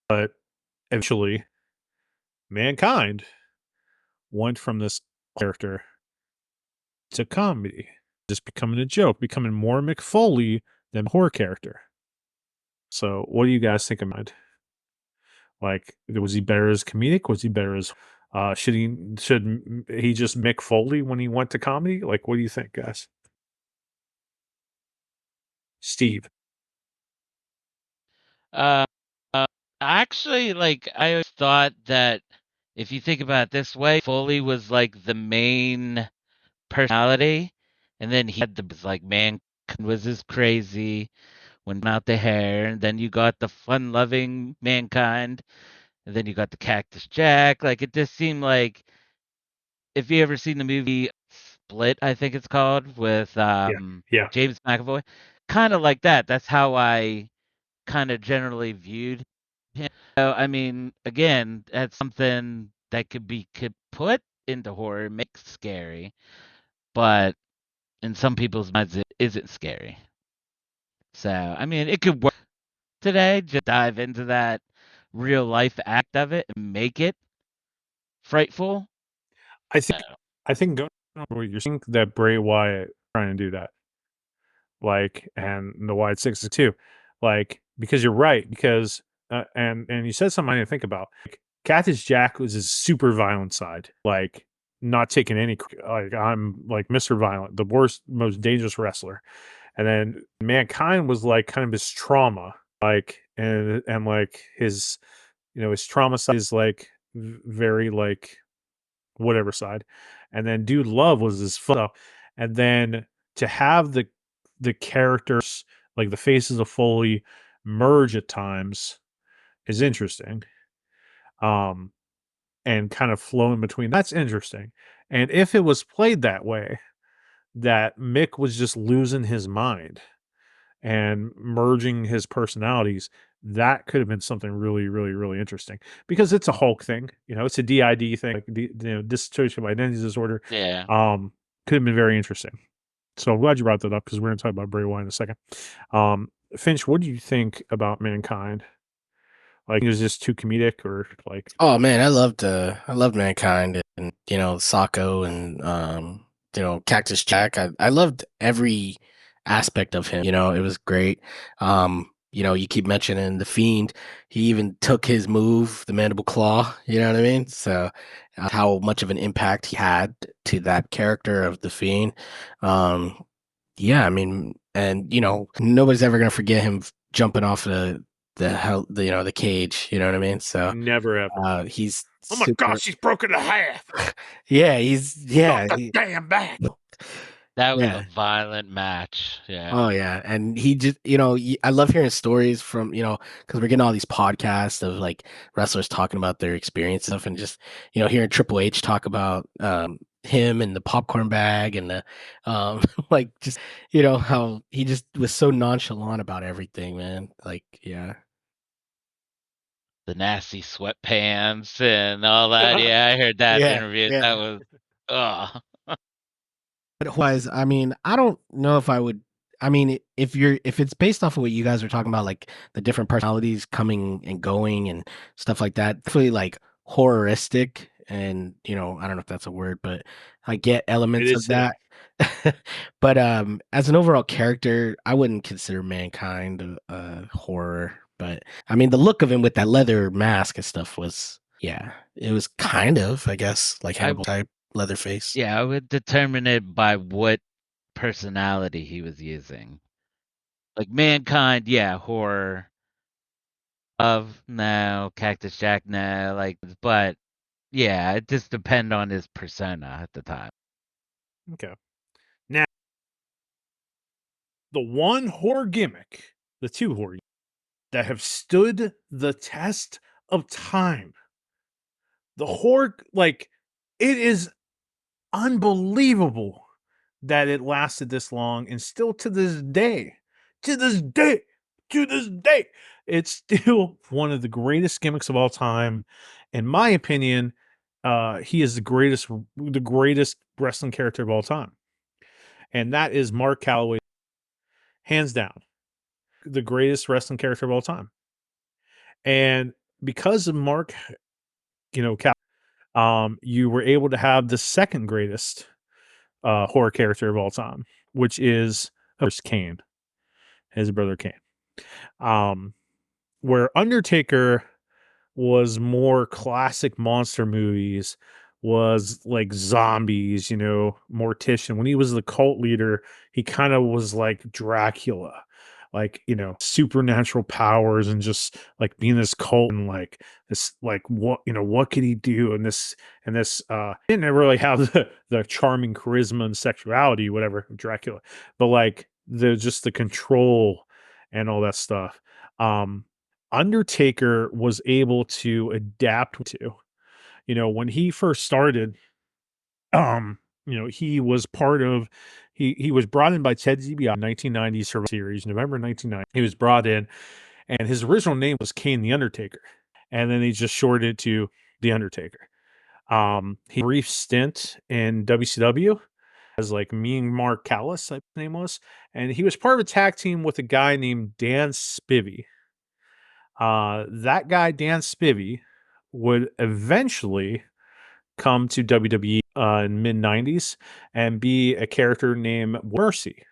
But eventually, Mankind went from this character to comedy, just becoming a joke, becoming more Mick Foley than horror character. So, what do you guys think of Mind? Like, was he better as comedic? Was he better as should he just Mick Foley when he went to comedy? Like, what do you think, guys? Steve. Uh, actually, like I always thought that if you think about it this way, Foley was like the main personality, and then he had the like Mankind was his crazy when out the hair, and then you got the fun-loving Mankind, and then you got the Cactus Jack. Like it just seemed like if you ever seen the movie Split, I think it's called, with Yeah. James McAvoy, kind of like that. That's how I kind of generally viewed him. So, I mean, again, that's something that could put into horror, make it scary, but in some people's minds, it isn't scary. So, I mean, it could work today. Just dive into that real life act of it and make it frightful. I think going on what you're saying that Bray Wyatt trying to do that, like, and the Wyatt Six too, like, because you're right, because and you said something I didn't think about. Like, Cactus Jack was his super violent side, like not taking any, like I'm like Mr. Violent, the worst, most dangerous wrestler, and then Mankind was like kind of his trauma, like and like his his trauma side is like very like whatever side, and then Dude Love was his fun, and then to have the characters like the faces of Foley merge at times is interesting, um, and kind of flow in between. That's interesting, and if it was played that way, that Mick was just losing his mind and merging his personalities, that could have been something really, really, really interesting because it's a Hulk thing, it's a DID thing, like dissociative identity disorder. Yeah. Could have been very interesting. So I'm glad you brought that up because we're going to talk about Bray Wyatt in a second. Finch, what do you think about Mankind? Like, is this too comedic or like? Oh man, I loved Mankind and Socko and Cactus Jack. I loved every aspect of him. It was great. You keep mentioning the Fiend. He even took his move, the Mandible Claw. You know what I mean? So how much of an impact he had to that character of the Fiend. Yeah, I mean, and nobody's ever gonna forget him jumping off the cage. You know what I mean? So Never ever. he's Oh my gosh, he's broken in half. yeah, Not the damn back. That was Yeah. a violent match. Yeah. Oh yeah, and he just I love hearing stories from because we're getting all these podcasts of like wrestlers talking about their experience stuff, and just hearing Triple H talk about him and the popcorn bag and the like just how he just was so nonchalant about everything, man. Like yeah. The nasty sweatpants and all that. Yeah, I heard that Yeah, interview. yeah. That was, ugh. But otherwise, I mean, I don't know if I would. I mean, if it's based off of what you guys are talking about, like the different personalities coming and going and stuff like that, definitely like horroristic, and I don't know if that's a word, but I get elements It of is that. But as an overall character, I wouldn't consider Mankind a horror. But I mean, the look of him with that leather mask and stuff was, yeah, it was kind of, I guess, like Hannibal type leather face. Yeah, I would determine it by what personality he was using. Like Mankind, yeah, horror. Of no, Cactus Jack, no, like, but yeah, it just depend on his persona at the time. Okay. Now, the one horror gimmick, the two horror that have stood the test of time. The horror, like, it is unbelievable that it lasted this long, and still to this day, it's still one of the greatest gimmicks of all time. In my opinion, he is the greatest wrestling character of all time, and that is Mark Calloway, hands down, the greatest wrestling character of all time. And because of Mark, you were able to have the second greatest horror character of all time, which is, of course, Kane, his brother Kane. Where Undertaker was more classic monster movies, was like zombies, Mortician. When he was the cult leader, he kind of was like Dracula, like, supernatural powers and just like being this cult and like this, like what could he do? And this didn't really have the charming charisma and sexuality, whatever, of Dracula, but like the control and all that stuff. Undertaker was able to adapt to. When he first started, he was part of he was brought in by Ted DiBiase in 1990 Survivor Series, November 1990. He was brought in, and his original name was Kane the Undertaker, and then he just shortened it to the Undertaker. He had a brief stint in WCW as like Mean Mark Callis, I think his name was, and he was part of a tag team with a guy named Dan Spivey. That guy, Dan Spivey, would eventually come to WWE in mid 90s and be a character named Mercy.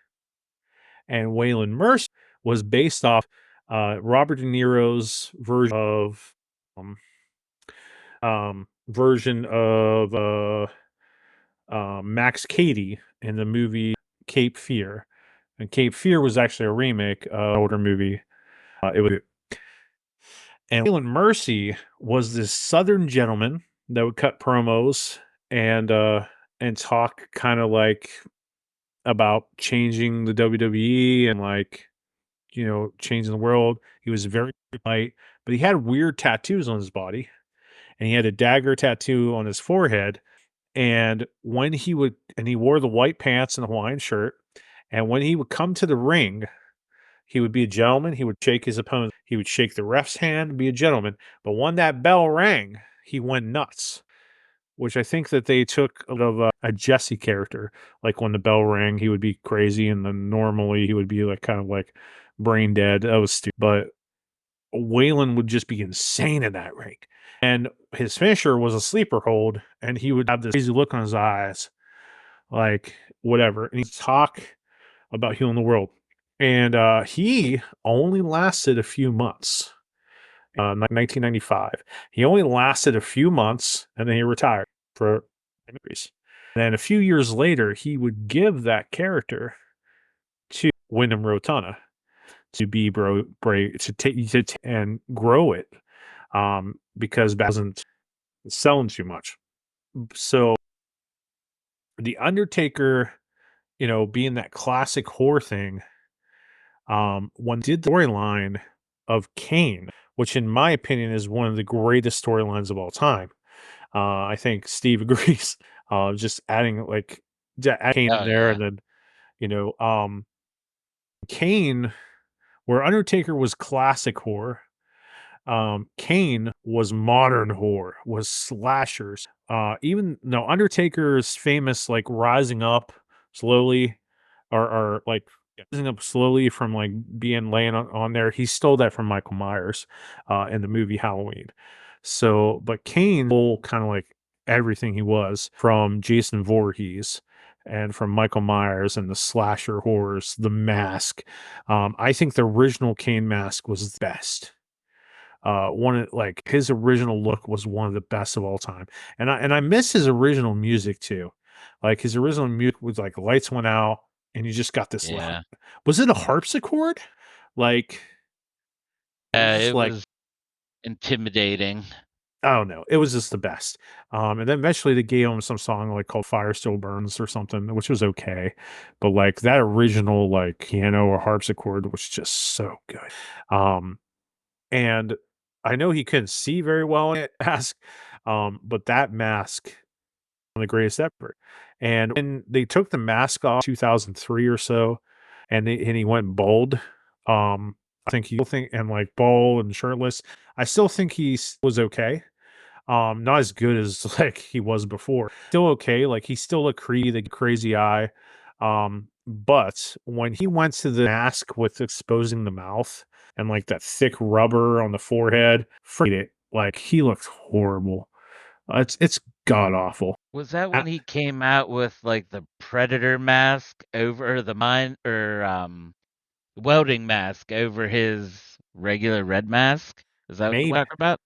And Waylon Mercy was based off Robert De Niro's version of Max Cady in the movie Cape Fear. And Cape Fear was actually a remake of an older movie. And Waylon Mercy was this Southern gentleman that would cut promos and talk kind of like about changing the WWE and like changing the world. He was very light, but he had weird tattoos on his body, and he had a dagger tattoo on his forehead. And he wore the white pants and the Hawaiian shirt. And when he would come to the ring, he would be a gentleman. He would shake his opponent. He would shake the ref's hand, be a gentleman. But when that bell rang, he went nuts, which I think that they took of a Jesse character. Like when the bell rang, he would be crazy, and then normally he would be like kind of like brain dead. That was stupid. But Waylon would just be insane in that ring. And his finisher was a sleeper hold, and he would have this crazy look on his eyes, like whatever. And he'd talk about healing the world. And he only lasted a few months. 1995. He only lasted a few months, and then he retired for injuries. And then a few years later, he would give that character to Wyndham Rotunda to be and grow it, because it wasn't selling too much. So the Undertaker, being that classic horror thing, one did the storyline of Kane, which in my opinion is one of the greatest storylines of all time. I think Steve agrees. Just adding Kane in there, yeah. and then Kane, where Undertaker was classic horror, Kane was modern horror, was slashers. Even though Undertaker's famous like rising up slowly, or like rising up slowly from like being laying on there. He stole that from Michael Myers in the movie Halloween. So, but Kane stole kind of like everything he was from Jason Voorhees and from Michael Myers and the slasher horrors, the mask. I think the original Kane mask was the best. Like his original look was one of the best of all time, and I miss his original music too. Like his original music was like lights went out, and you just got this. Yeah. Was it a harpsichord? Like it was just It like was intimidating. I don't know. It was just the best. And then eventually they gave him some song like called "Fire Still Burns" or something, which was okay. But like that original like piano or harpsichord was just so good. And I know he couldn't see very well in it mask, but that mask one of the greatest ever. And when they took the mask off 2003 or so, and he went bald, I think and like bald and shirtless. I still think he was okay. Not as good as like he was before. Still okay. Like he still looked creepy, the crazy eye. But when he went to the mask with exposing the mouth and like that thick rubber on the forehead, forget it. Like he looked horrible. It's god awful. Was that Uh, when he came out with like the predator mask over the mine or welding mask over his regular red mask? Is that what Maybe we're talking about?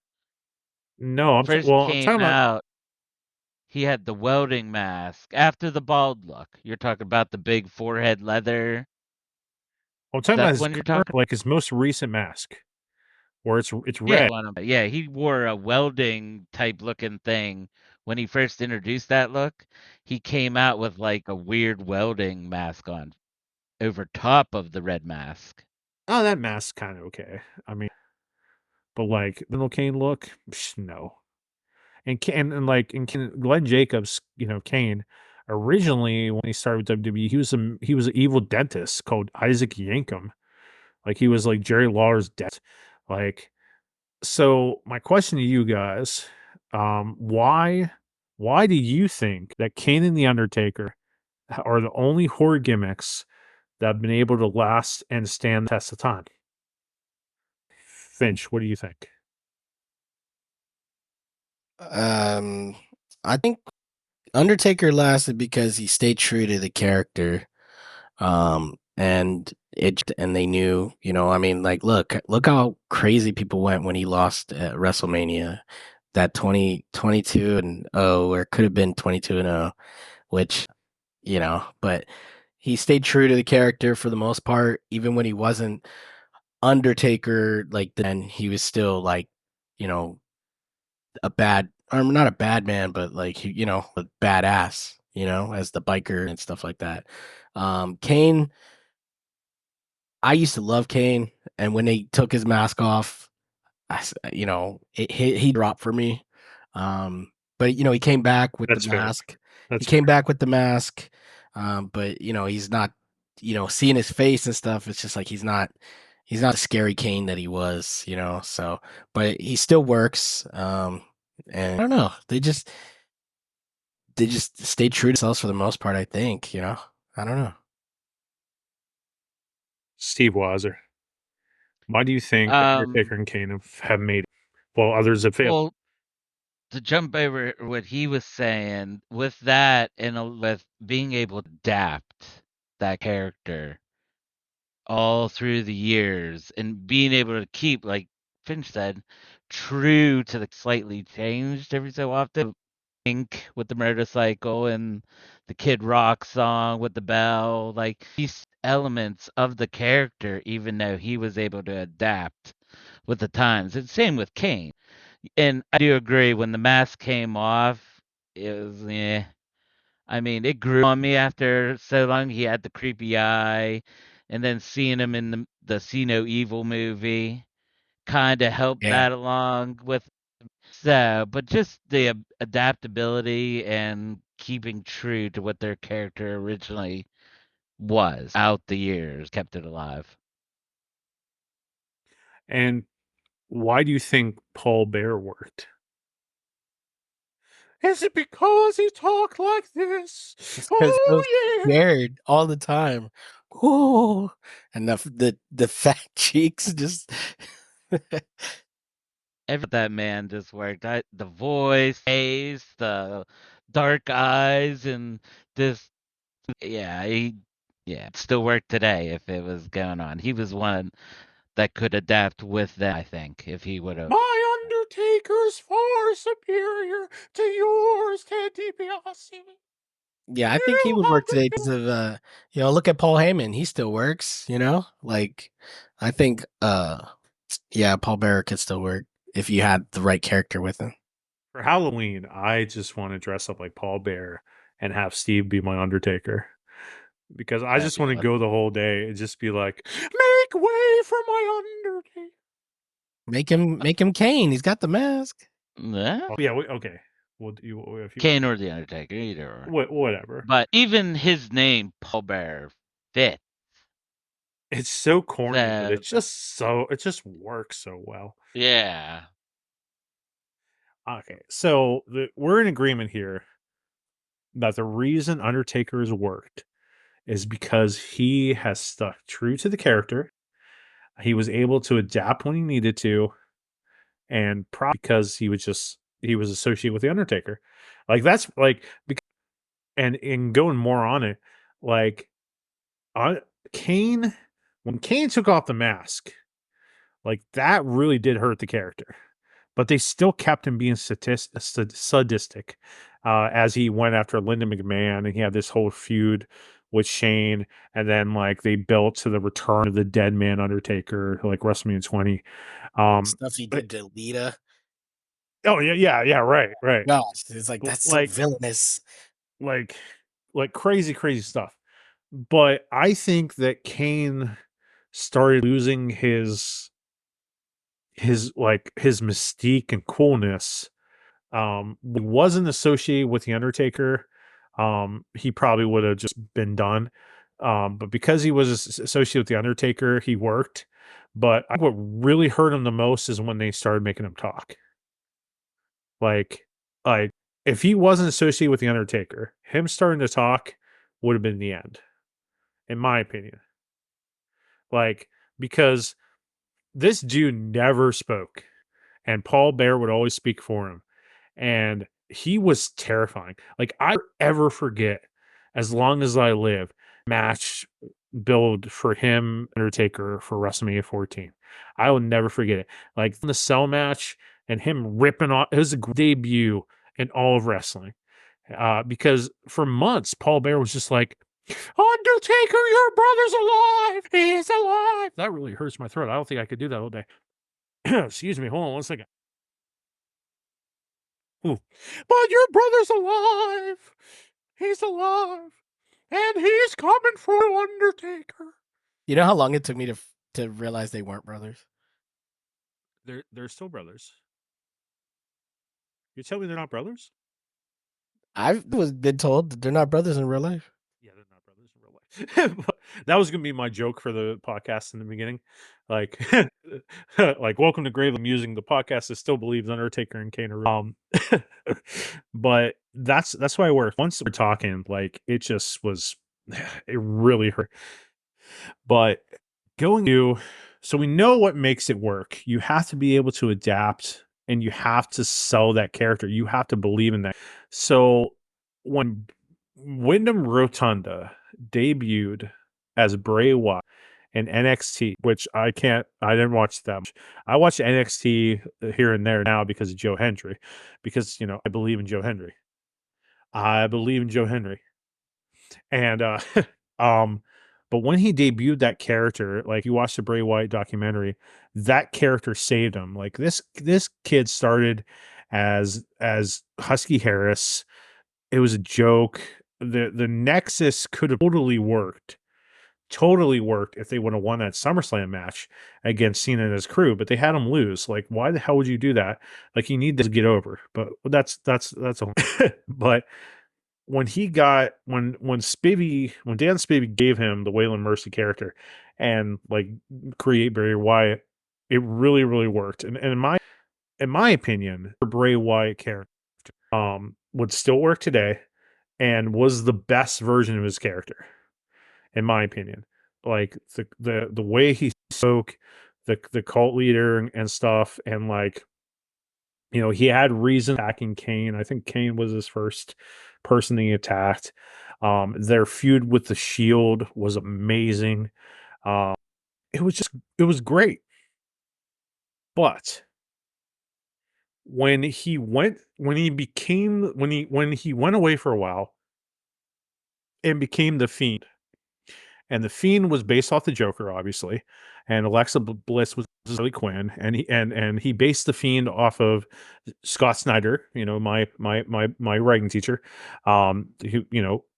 no. First I'm came talking about. out, he had the welding mask after the bald look. You're talking about the big forehead leather. I'm talking about That's his when you're talking. like his most recent mask, where it's Yeah, red. yeah, he wore a welding type looking thing when he first introduced that look. He came out with like a weird welding mask on over top of the red mask. Oh, that mask's kind of okay. I mean, but like the Little Kane look, no. Glenn Jacobs, Kane, originally when he started with WWE, he was an evil dentist called Isaac Yankem. Like he was like Jerry Lawler's dentist. Like so my question to you guys, why do you think that Kane and The Undertaker are the only horror gimmicks that have been able to last and stand the test of time? Finch, what do you think? I think Undertaker lasted because he stayed true to the character. And they knew, I mean, like, look how crazy people went when he lost at WrestleMania, that 2022 and or it could have been 22 and 0, which, but he stayed true to the character for the most part, even when he wasn't Undertaker, like then he was still like, you know, not a bad man, but like a badass, as the biker and stuff like that. Kane, I used to love Kane, and when they took his mask off, he dropped for me. But he came back with the That's fair. mask. He That's came fair. back with the mask. But he's not, seeing his face and stuff. It's just like he's not a scary Kane that he was, So, but he still works. And I don't know. They just stayed true to themselves for the most part. I think. I don't know. Steve Weiser. Why do you think The Undertaker Um, and Kane have made it while others have failed? well, to jump over what he was saying with that and with being able to adapt that character all through the years and being able to keep, like Finch said, true to the slightly changed every so often. Ink with the motorcycle and the Kid Rock song with the bell, like these elements of the character, even though he was able to adapt with the times. And same with Kane. And I do agree when the mask came off, it was I mean, it grew on me after so long. He had the creepy eye, and then seeing him in the See No Evil movie kind of helped Yeah. that along with so, but just the adaptability and keeping true to what their character originally was out the years kept it alive. And why do you think Paul Bear worked? Is it because he talked like this? It's because he was Oh yeah. scared all the time. oh, and the fat cheeks just. That man just worked. The voice, face, the dark eyes, and this. Yeah, it'd still work today if it was going on. He was one that could adapt with them, I think, if he would have. My Undertaker's far superior to yours, Ted DiBiase. Yeah, I think he would work today because of look at Paul Heyman. He still works, Like I think Paul Bearer could still work if you had the right character with him. For Halloween, I just want to dress up like Paul Bearer and have Steve be my Undertaker. Because I just want to go the whole day and just be like, make way for my Undertaker. Make him Kane. He's got the mask. Yeah. Yeah. Okay. Well, if you Kane or the Undertaker, either. Whatever. But even his name, Paul Bearer, fit. It's so corny, but it just works so well. Yeah. Okay, so we're in agreement here that the reason Undertaker's worked is because he has stuck true to the character. He was able to adapt when he needed to, and probably because he was associated with the Undertaker. Like that's like, and in going more on it, like Kane, when Kane took off the mask, like that really did hurt the character. But they still kept him being sadistic as he went after Linda McMahon, and he had this whole feud with Shane, and then like they built to the return of the Dead Man Undertaker, like WrestleMania 20. Stuff he did to Lita. Oh yeah, right. Gosh, it's like that's so villainous. Like crazy stuff. But I think that Kane started losing his mystique and coolness. Wasn't associated with the Undertaker, he probably would have just been done. But because he was associated with the Undertaker, he worked. But I think what really hurt him the most is when they started making him talk. Like if he wasn't associated with the Undertaker, him starting to talk would have been the end, in my opinion. Like, because this dude never spoke, and Paul Bear would always speak for him. And he was terrifying. Like, I ever forget, as long as I live, match build for him, Undertaker, for WrestleMania 14. I will never forget it. Like the cell match and him ripping off, it was a debut in all of wrestling. Because for months, Paul Bear was just like, Undertaker, your brother's alive. He's alive. That really hurts my throat. I don't think I could do that all day. Excuse me. Hold on 1 second. Ooh. But your brother's alive. He's alive. And he's coming for Undertaker. You know how long it took me to realize they weren't brothers? They're still brothers. You tell me they're not brothers? I've been told that they're not brothers in real life. Yeah, they're not brothers in real life. That was gonna be my joke for the podcast in the beginning. Like, like welcome to Gravely Musing, the podcast that still believes Undertaker and Kane are but that's why once we're talking, like it just was it really hurt. But so we know what makes it work. You have to be able to adapt, and you have to sell that character. You have to believe in that. So when Wyndham Rotunda debuted as Bray Wyatt in NXT, which I didn't watch that much. I watch NXT here and there now because of Joe Hendry, because I believe in Joe Hendry. And but when he debuted that character, like you watch the Bray Wyatt documentary, that character saved him. Like this kid started as Husky Harris. It was a joke. The Nexus could have totally worked if they would have won that SummerSlam match against Cena and his crew, but they had him lose. Like, why the hell would you do that? Like, you need to get over. But that's a but when Dan Spivey gave him the Waylon Mercy character and like create Bray Wyatt, it really, really worked. And in my opinion, the Bray Wyatt character would still work today and was the best version of his character, in my opinion. like the way he spoke, the cult leader and stuff, and like he had reason attacking Kane. I think Kane was his first person he attacked. Their feud with the Shield was amazing. It was great. But when he went away for a while and became the Fiend, and the Fiend was based off the Joker, obviously, and Alexa Bliss was Harley Quinn, and he based the Fiend off of Scott Snyder, my writing teacher, Batman,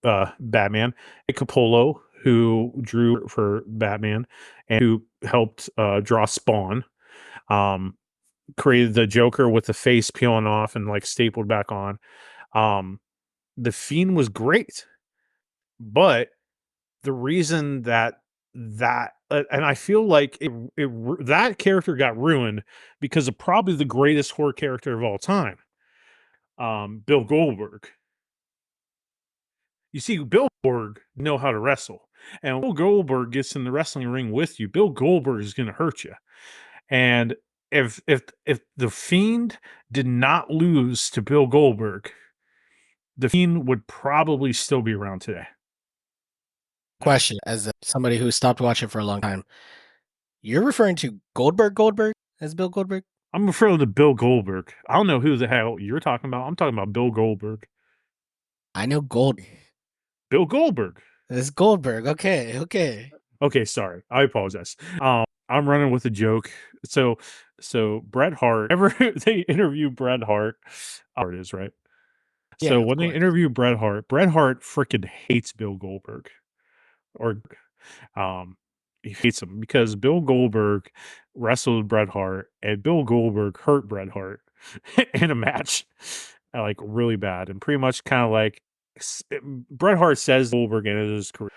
and Capullo, who drew for Batman and who helped draw Spawn, created the Joker with the face peeling off and like stapled back on. The Fiend was great, but the reason and I feel like that character got ruined because of probably the greatest horror character of all time, Bill Goldberg. You see, Bill Goldberg know how to wrestle, and when Bill Goldberg gets in the wrestling ring with you, Bill Goldberg is going to hurt you. And if the Fiend did not lose to Bill Goldberg, the Fiend would probably still be around today. Question, as somebody who stopped watching for a long time, you're referring to Goldberg as Bill Goldberg? I'm referring to Bill Goldberg. I don't know who the hell you're talking about. I'm talking about Bill Goldberg. I know Bill Goldberg. It's Goldberg. Okay. Okay, sorry. I apologize. I'm running with a joke. So Bret Hart, ever they interview Bret Hart, it is, right? Yeah, So of when they course. interview Bret Hart freaking hates Bill Goldberg. Or he hates him because Bill Goldberg wrestled Bret Hart and Bill Goldberg hurt Bret Hart in a match, like really bad, and pretty much kind of like Bret Hart says Goldberg ended his career.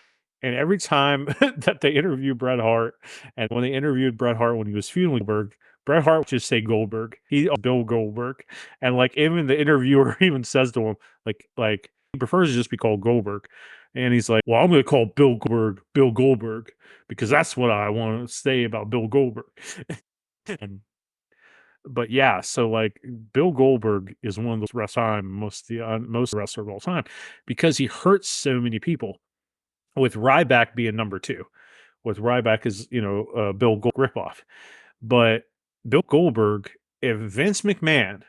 And every time that they interview Bret Hart, and when they interviewed Bret Hart when he was feuding with Goldberg, Bret Hart would just say Goldberg. He Bill Goldberg, and like even the interviewer even says to him like he prefers to just be called Goldberg. And he's like, well, I'm going to call Bill Goldberg because that's what I want to say about Bill Goldberg. But yeah, so like Bill Goldberg is one of those most wrestlers of all time because he hurts so many people. With Ryback being number 2, with Ryback is Bill Goldberg ripoff. But Bill Goldberg, if Vince McMahon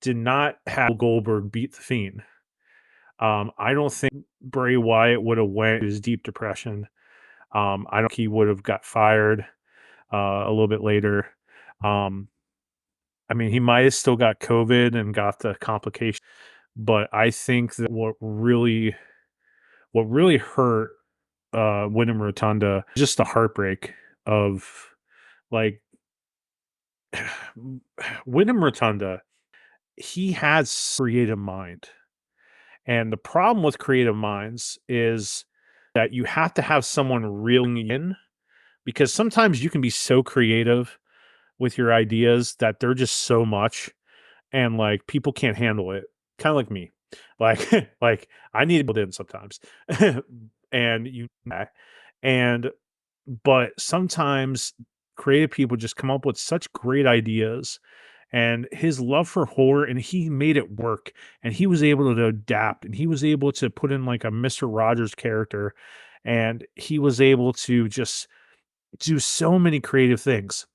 did not have Goldberg beat the Fiend, I don't think Bray Wyatt would have went to his deep depression. I don't think he would have got fired a little bit later. I mean, he might have still got COVID and got the complication, but I think that what really hurt Wyndham Rotunda, just the heartbreak of like Wyndham Rotunda. He has creative mind. And the problem with creative minds is that you have to have someone reeling you in, because sometimes you can be so creative with your ideas that they're just so much and like people can't handle it. Kind of like me. Like like I need to build in sometimes. and but sometimes creative people just come up with such great ideas, and his love for horror, and he made it work, and he was able to adapt, and he was able to put in like a Mr. Rogers character, and he was able to just do so many creative things.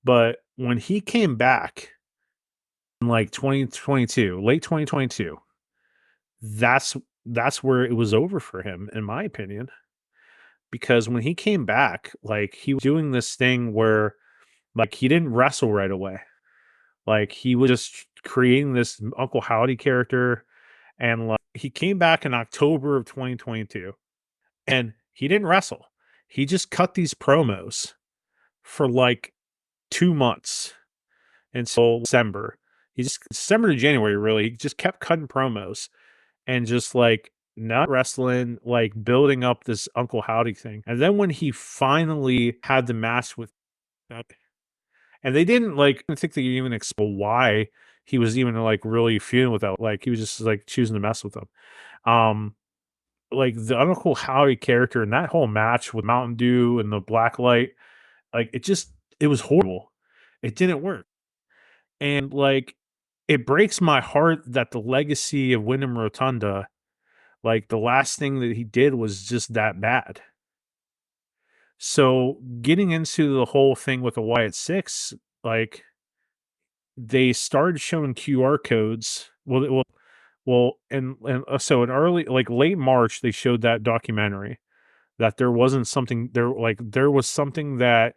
But when he came back in like 2022, late 2022, that's where it was over for him, in my opinion. Because when he came back, like he was doing this thing where like he didn't wrestle right away. Like he was just creating this Uncle Howdy character, and like he came back in October of 2022 and he didn't wrestle. He just cut these promos for like 2 months until December. December to January, really. He just kept cutting promos and just like not wrestling, like building up this Uncle Howdy thing. And then when he finally had the match with and they didn't like, I think they even explain why he was even like really feeling with that. Like he was just like choosing to mess with them. like the Uncle Howie character and that whole match with Mountain Dew and the black light, like it was horrible. It didn't work. And like it breaks my heart that the legacy of Wyndham Rotunda, like the last thing that he did was just that bad. So getting into the whole thing with the Wyatt Six, like they started showing QR codes. So in early, like late March, they showed that documentary that there wasn't something there, like there was something that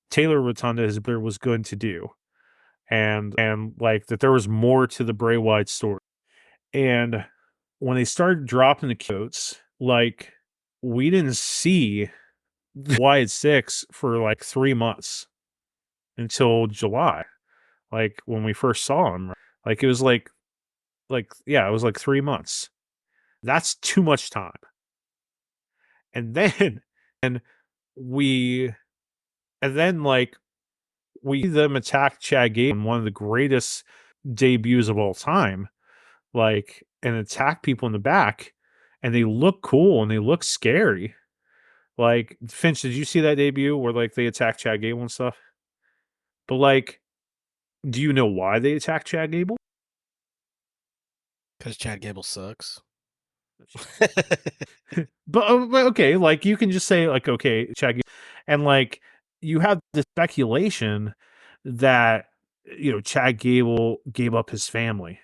Taylor Rotunda his brother was going to do, and like that there was more to the Bray Wyatt story. And when they started dropping the codes, like we didn't see Wyatt Six for like 3 months until July. Like when we first saw him, like it was yeah, it was like 3 months. That's too much time. And then and we and then like we see them attack Chad Gable in one of the greatest debuts of all time, like and attack people in the back, and they look cool and they look scary. Like Finch, did you see that debut where like they attack Chad Gable and stuff? But like, do you know why they attacked Chad Gable? Because Chad Gable sucks. But okay, like you can just say like okay, Chad, and like you have the speculation that Chad Gable gave up his family,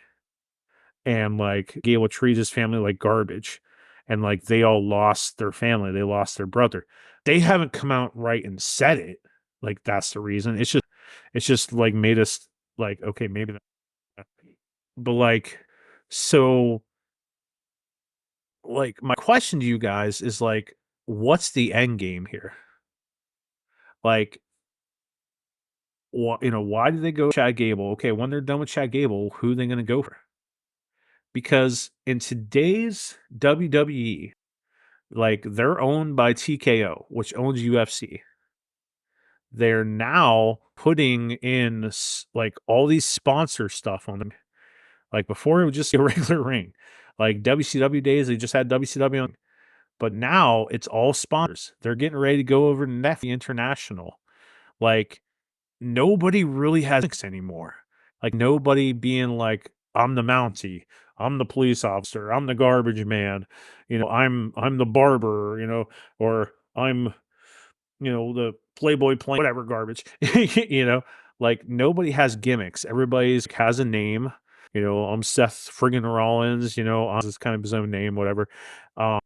and like Gable treats his family like garbage, and like they all lost their family, they lost their brother. They haven't come out right and said it. Like that's the reason. It's just like made us like okay, maybe that. But like so like my question to you guys is like what's the end game here? Like why did they go Chad Gable? Okay, when they're done with Chad Gable, who are they going to go for? Because in today's WWE, like they're owned by TKO, which owns UFC. They're now putting in like all these sponsor stuff on them. Like before, it was just a regular ring. Like WCW days, they just had WCW on. But now it's all sponsors. They're getting ready to go over to Netflix International. Like nobody really has gimmicks anymore. Like nobody being like, I'm the Mountie, I'm the police officer, I'm the garbage man, I'm the barber, or I'm, the Playboy plain whatever garbage, like nobody has gimmicks. Everybody's has a name. I'm Seth friggin' Rollins, it's kind of his own name, whatever. Um,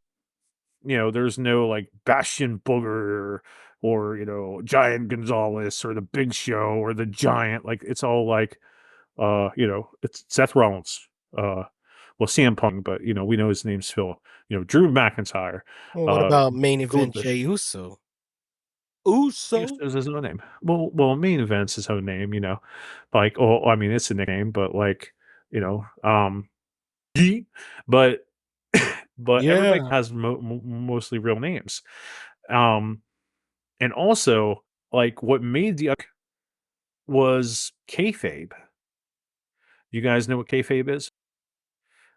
there's no like Bastion Booger or Giant Gonzalez or the Big Show or the Giant. Like it's all like it's Seth Rollins. Well, CM Punk, but we know his name's Phil. Drew McIntyre. Well, what about main Gold event Jey Uso? Uso is his own name. Main event's his own name. Like I mean it's a nickname, but like but but everybody Yeah. has mostly real names. And also like what made the was kayfabe. You guys know what kayfabe is?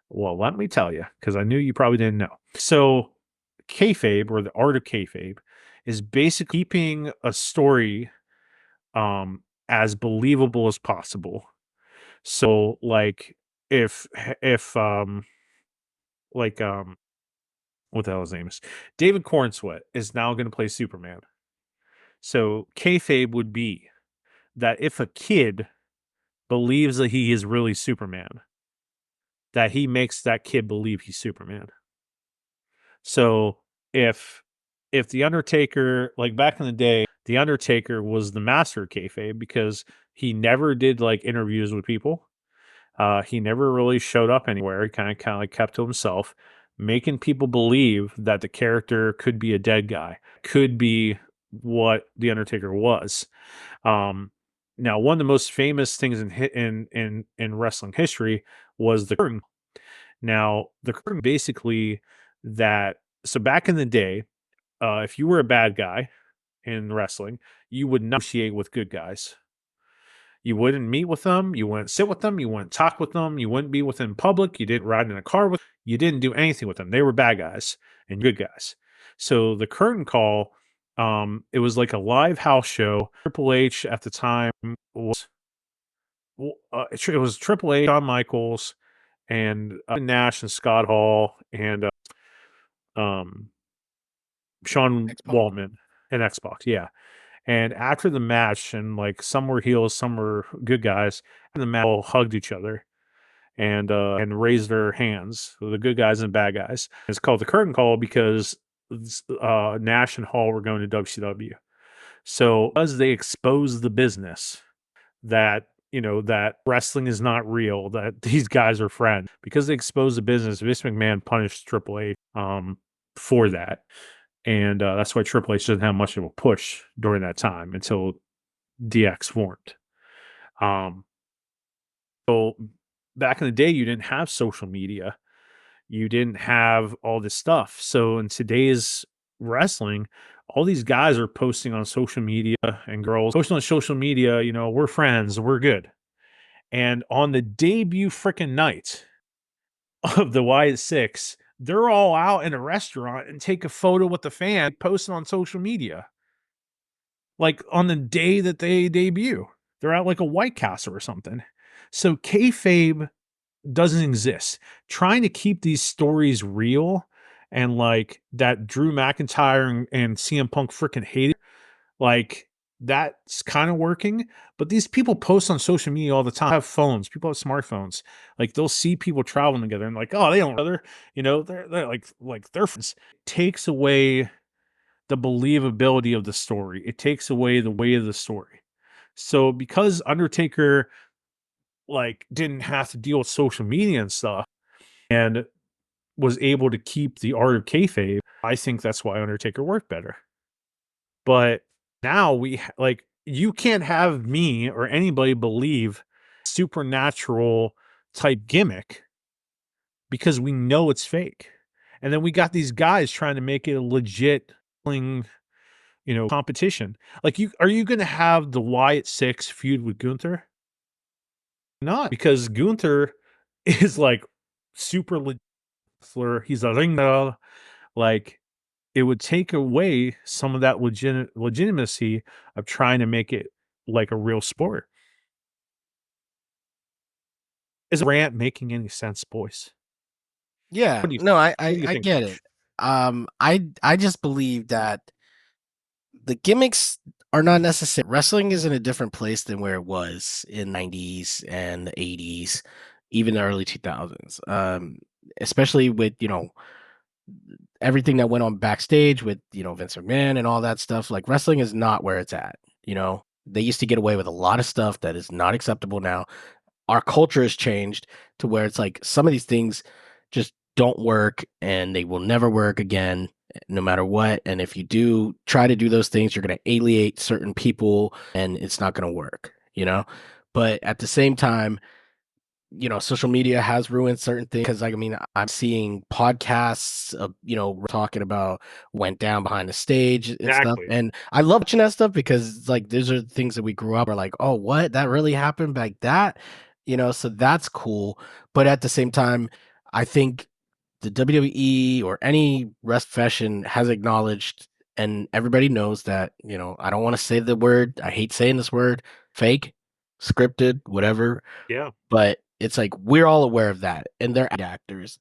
Well, let me tell you, because I knew you probably didn't know. So, kayfabe or the art of kayfabe is basically keeping a story as believable as possible. So, like, if like what the hell his name is, David Cornsweet is now going to play Superman. So, kayfabe would be that if a kid believes that he is really Superman, that he makes that kid believe he's Superman. So if the Undertaker, like back in the day, the Undertaker was the master of kayfabe because he never did like interviews with people. He never really showed up anywhere. He kind of like kept to himself, making people believe that the character could be a dead guy, could be what the Undertaker was. Now, one of the most famous things in wrestling history was the curtain. Now, the curtain basically that so back in the day, if you were a bad guy in wrestling, you would negotiate with good guys. You wouldn't meet with them. You wouldn't sit with them. You wouldn't talk with them. You wouldn't be with them in public. You didn't ride in a car with. You didn't do anything with them. They were bad guys and good guys. So the curtain call, it was like a live house show. Triple H at the time was it was Triple H, Shawn Michaels, and Nash and Scott Hall and um, Sean Xbox. Waltman and Xbox. Yeah. And after the match, and like some were heels, some were good guys, and the match all hugged each other and raised their hands. So the good guys and bad guys. It's called the curtain call because Nash and Hall were going to WCW. So as they exposed the business that that wrestling is not real, that these guys are friends, because they exposed the business, Vince McMahon punished Triple H for that. And that's why Triple H doesn't have much of a push during that time until DX formed. So back in the day, you didn't have social media. You didn't have all this stuff. So in today's wrestling, all these guys are posting on social media and girls posting on social media, we're friends, we're good. And on the debut freaking night of the Wyatt Six, they're all out in a restaurant and take a photo with the fan, post it on social media. Like on the day that they debut, they're at like a White Castle or something. So kayfabe doesn't exist. Trying to keep these stories real and like that Drew McIntyre and CM Punk freaking hated, like that's kind of working. But these people post on social media all the time, have phones, people have smartphones. Like they'll see people traveling together and like, oh, they don't other, they're like their friends. Takes away the believability of the story. It takes away the weight of the story. So because Undertaker like didn't have to deal with social media and stuff and was able to keep the art of kayfabe, I think that's why Undertaker worked better. But now like you can't have me or anybody believe supernatural type gimmick because we know it's fake. And then we got these guys trying to make it a legit competition. Like are you going to have the Wyatt Six feud with Gunther? Not, because Gunther is like super legit. He's a ring. Like it would take away some of that legitimacy of trying to make it like a real sport. Is rant making any sense, boys? Yeah, What do you no, I what do you I think, get Coach? it. I just believe that the gimmicks are not necessary. Wrestling is in a different place than where it was in '90s and the '80s, even the early 2000s. Especially with everything that went on backstage with Vince McMahon and all that stuff. Like wrestling is not where it's at. They used to get away with a lot of stuff that is not acceptable now. Our culture has changed to where it's like some of these things just don't work and they will never work again no matter what. And if you do try to do those things, you're going to alienate certain people and it's not going to work. But at the same time, social media has ruined certain things because, like, I mean, I'm seeing podcasts of, talking about went down behind the stage and stuff. Exactly. And I love watching that stuff because it's like, these are things that we grew up are like, oh, what? That really happened like that? So that's cool. But at the same time, I think the WWE or any rest fashion has acknowledged, and everybody knows that, I don't want to say the word, I hate saying this word, fake, scripted, whatever, Yeah. but it's like we're all aware of that, and they're actors.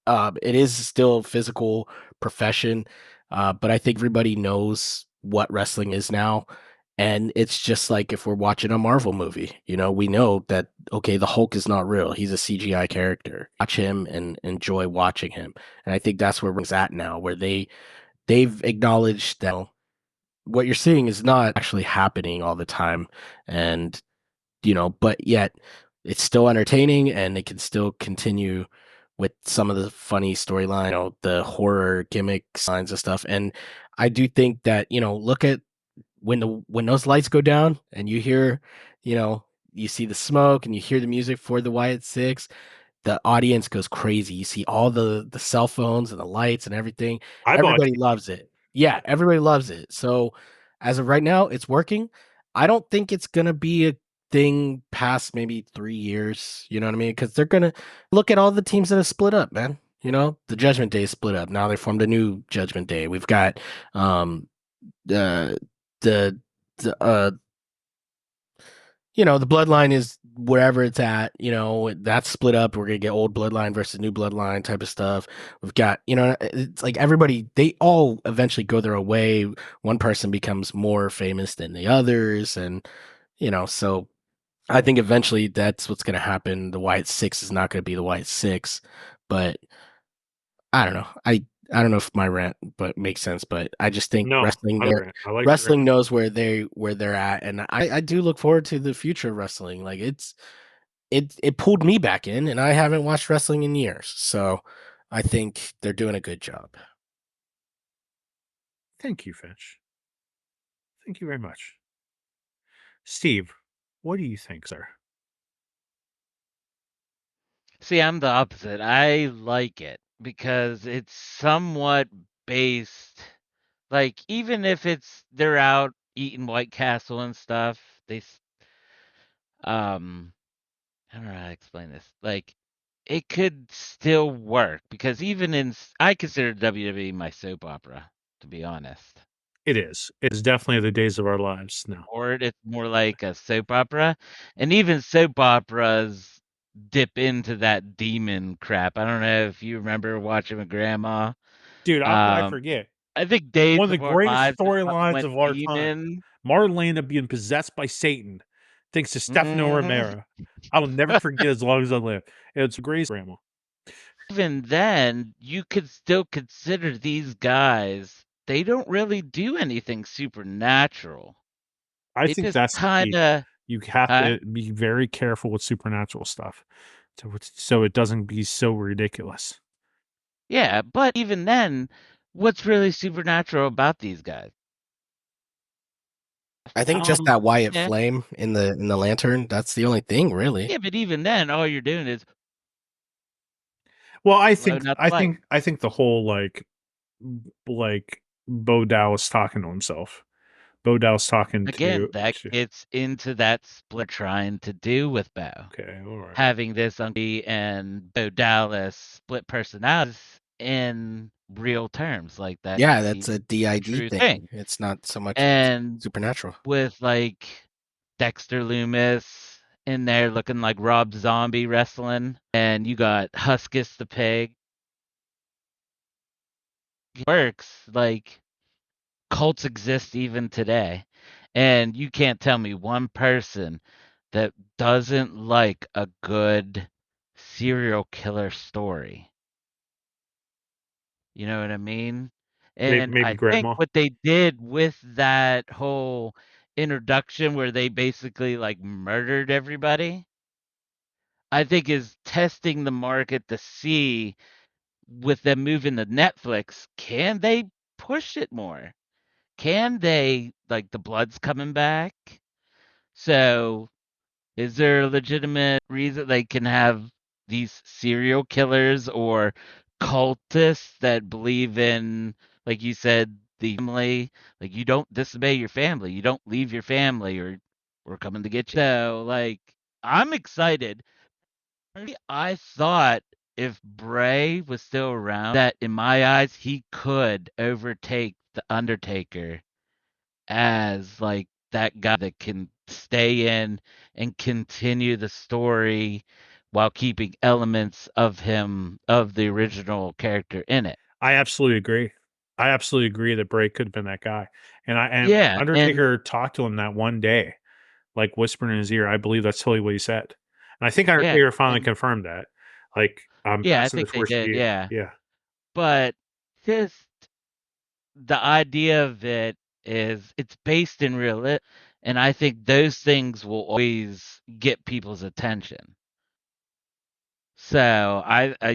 It is still a physical profession, but I think everybody knows what wrestling is now. And it's just like if we're watching a Marvel movie, we know that, okay, the Hulk is not real. He's a CGI character. Watch him and enjoy watching him. And I think that's where we're at now, where they've acknowledged that what you're seeing is not actually happening all the time. And but yet it's still entertaining and they can still continue with some of the funny storyline, the horror gimmicks, lines and stuff. And I do think that, look at when those lights go down and you hear, you see the smoke and you hear the music for the Wyatt Six, the audience goes crazy. You see all the cell phones and the lights and everything. I bought Everybody loves it. Yeah, everybody loves it. So as of right now, it's working. I don't think it's gonna be thing past maybe 3 years. You know what I mean? Because they're gonna look at all the teams that have split up, man. You know, the Judgment Day split up. Now they formed a new Judgment Day. We've got the the the the bloodline is wherever it's at, that's split up. We're gonna get old bloodline versus new bloodline type of stuff. We've got, it's like everybody, they all eventually go their own way. One person becomes more famous than the others, and so I think eventually that's what's gonna happen. The White Six is not gonna be the White Six, but I don't know. I don't know if my rant but makes sense, but I just think No, wrestling I there like it. I like your wrestling rant. knows where they're at, and I do look forward to the future of wrestling. Like it pulled me back in, and I haven't watched wrestling in years. So I think they're doing a good job. Thank you, Finch. Thank you very much. Steve, what do you think, sir? See, I'm the opposite. I like it because it's somewhat based, like, even if they're out eating White Castle and stuff, um, I don't know how to explain this. Like, it could still work because I consider WWE my soap opera, to be honest. It is. It's definitely the days of our lives now. Or it's more like a soap opera, and even soap operas dip into that demon crap. I don't know if you remember watching with grandma. Dude, how could I Um, forget? I think Days One of the of Our greatest Lives is something storylines went of our time. demon. Marlena being possessed by Satan, thanks to Stefano Mhm. Romero. I will never forget as long as I live. It's a great grandma. Even then, you could still consider these guys, they don't really do anything supernatural. I They think just that's the key. kinda You have huh? to be very careful with supernatural stuff, so it doesn't be so ridiculous. Yeah, but even then, what's really supernatural about these guys? I think just that Wyatt Yeah. flame in the lantern, that's the only thing, really. Yeah, but even then, all you're doing is Well, blowing out the light. I think the whole like Bo Dallas talking to himself. Bo Dallas talking Again, to, that gets into that split trying to do with Bo. okay, all right. Having this Uncle and Bo Dallas split personalities in real terms, like that Yeah, could that's be a a DID true thing. thing. It's not so much And supernatural. with like Dexter Loomis in there looking like Rob Zombie wrestling, and you got Huskus the pig. Works like cults exist even today. And you can't tell me one person that doesn't like a good serial killer story. You know what I mean? And Maybe I think grandma. what they did with that whole introduction where they basically like murdered everybody, I think is testing the market to see with them moving to Netflix, can they push it more? Can they like the blood's coming back? So is there a legitimate reason they can have these serial killers or cultists that believe in, like you said, the family? Like you don't disobey your family, you don't leave your family, or we're coming to get you. So, like, I'm excited. I thought if Bray was still around, that in my eyes he could overtake the Undertaker as like that guy that can stay in and continue the story while keeping elements of the original character in it. I absolutely agree. I absolutely agree that Bray could have been that guy. And Yeah, and Undertaker talked to him that one day, like whispering in his ear. I believe that's totally what he said. And I think yeah, Undertaker finally and confirmed that. Like, I'm yeah, I passing the think they torch to did, you. yeah. Yeah. But just the idea of it is it's based in and I think those things will always get people's attention. So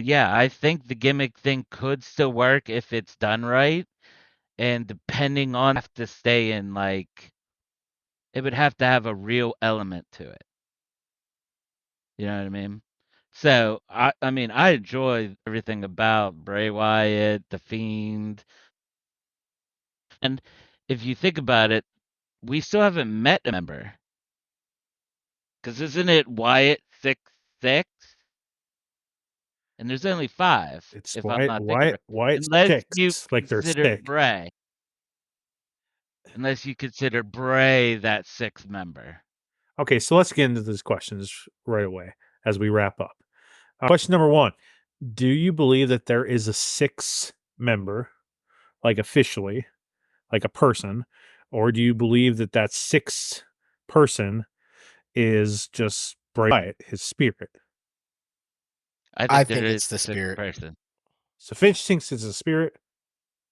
yeah, I think the gimmick thing could still work if it's done right, and depending on have to stay in like it would have to have a real element to it. You know what I mean? So I mean I enjoy everything about Bray Wyatt, the Fiend, and if you think about it, we still haven't met a member. Because isn't it Wyatt 6'6"? And there's only 5, It's if I'm not thinking right. why it's Unless you 6, like they're consider sick. Bray. Unless you consider Bray that 6th member. Okay, so let's get into these questions right away as we wrap up. Question number 1. Do you believe that there is a 6th member, like officially, like a person, or do you believe that that 6th person is just Bray Wyatt, his spirit? I think there think is it's the a 6th spirit. person. So Finch thinks it's a spirit.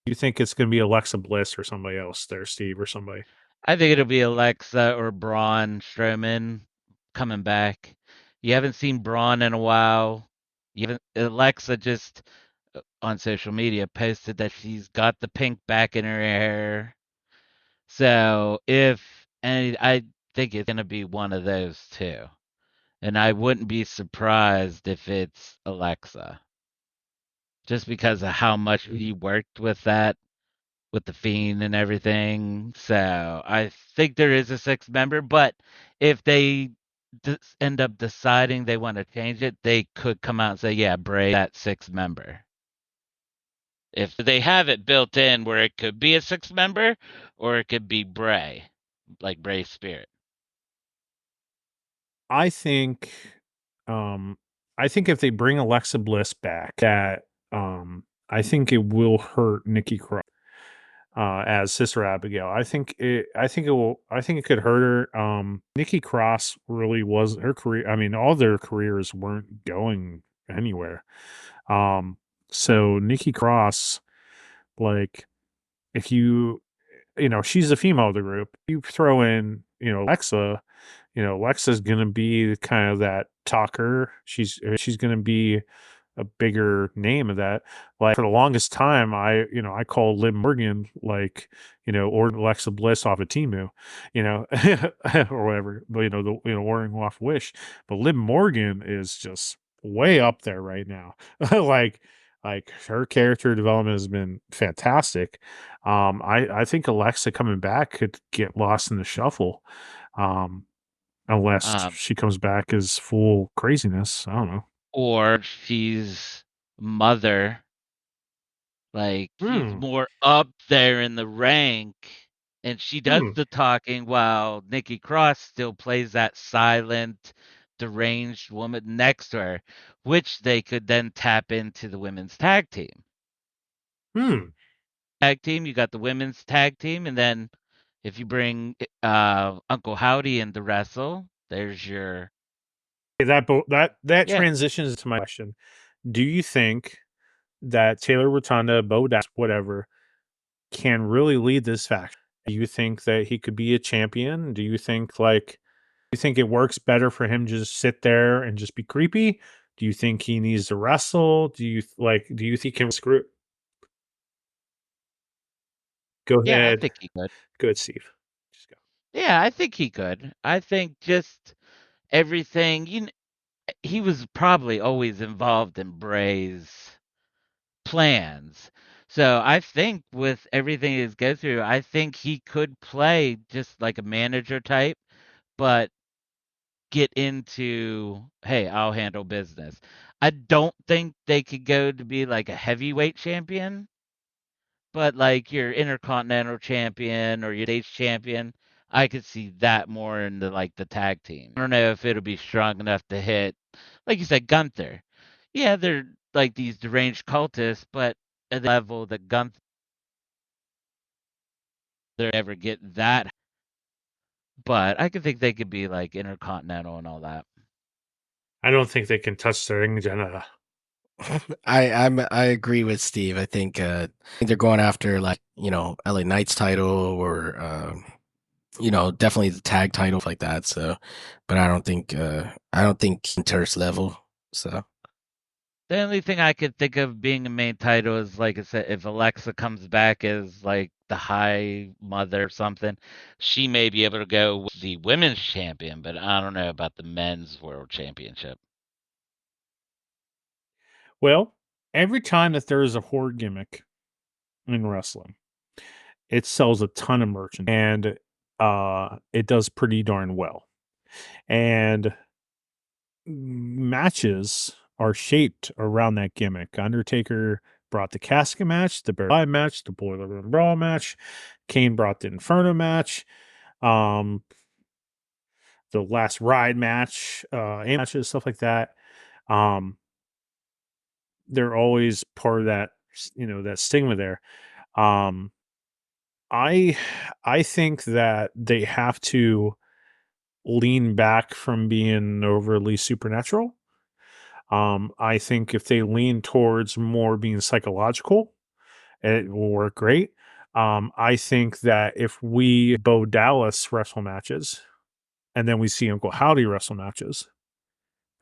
You think it's going to be Alexa Bliss or somebody else there, Steve, or somebody? I think it'll be Alexa or Braun Strowman coming back. You haven't seen Braun in a while. Alexa just on social media posted that she's got the pink back in her hair. So I think it's gonna be one of those two. And I wouldn't be surprised if it's Alexa. Just because of how much he worked with that, with the Fiend and everything. So I think there is a 6th member, but if they end up deciding they want to change it, they could come out and say, yeah, Bray, that 6th member. If they have it built in where it could be a 6th member or it could be Bray, like Bray's spirit. I think if they bring Alexa Bliss back, that I think it will hurt Nikki Cross as Sister Abigail. I think it could hurt her. Nikki Cross really was her career. I mean, all their careers weren't going anywhere. So Nikki Cross, like, if she's the female of the group. You throw in, Alexa. Alexa's gonna be kind of that talker. She's gonna be a bigger name of that. Like, for the longest time, I call Liv Morgan, like, or Alexa Bliss off of Temu, or whatever. But ordering off Wish. But Liv Morgan is just way up there right now. like her character development has been fantastic. I think Alexa coming back could get lost in the shuffle. Unless she comes back as full craziness. I don't know. Or she's mother. Like she's Hmm. more up there in the rank and she does the talking while Nikki Cross still plays that silent, deranged woman next to her, which they could then tap into the women's tag team. Tag team, you got the women's tag team, and then if you bring Uncle Howdy in to wrestle, there's your That yeah. transitions to my question. Do you think that Taylor Rotunda, Bo Dallas, whatever, can really lead this faction? Do you think that he could be a champion? Do you think it works better for him to just sit there and just be creepy? Do you think he needs to wrestle? Do you think he can screw it? Go Yeah, I ahead. think he could. Go ahead, Steve. Just go. Yeah, I think he could. I think just everything, he was probably always involved in Bray's plans. So I think with everything he's go through, I think he could play just like a manager type, but get into, hey, I'll handle business. I don't think they could go to be like a heavyweight champion, but like your intercontinental champion or your stage champion, I could see that more in the tag team. I don't know if it'll be strong enough to hit, like you said, Gunther. Yeah, they're like these deranged cultists, but at the level that Gunther ever get that. But I could think they could be like intercontinental and all that. I don't think they can touch the ring agenda. I agree with Steve. I think they're going after LA Knight's title or definitely the tag title like that. So, but I don't think Inter's level. So The only thing I could think of being a main title is, like I said, if Alexa comes back as like the High Mother or something, she may be able to go with the women's champion, but I don't know about the men's world championship. Well, every time that there is a horror gimmick in wrestling, it sells a ton of merchandise, and it does pretty darn well. And matches are shaped around that gimmick. Undertaker brought the casket match, the Barry match, the Boiler Room Brawl match. Kane brought the Inferno match. The last ride match, matches, stuff like that. They're always part of that, that stigma there. I think that they have to lean back from being overly supernatural. I think if they lean towards more being psychological, it will work great. I think that if we Bo Dallas wrestle matches, and then we see Uncle Howdy wrestle matches,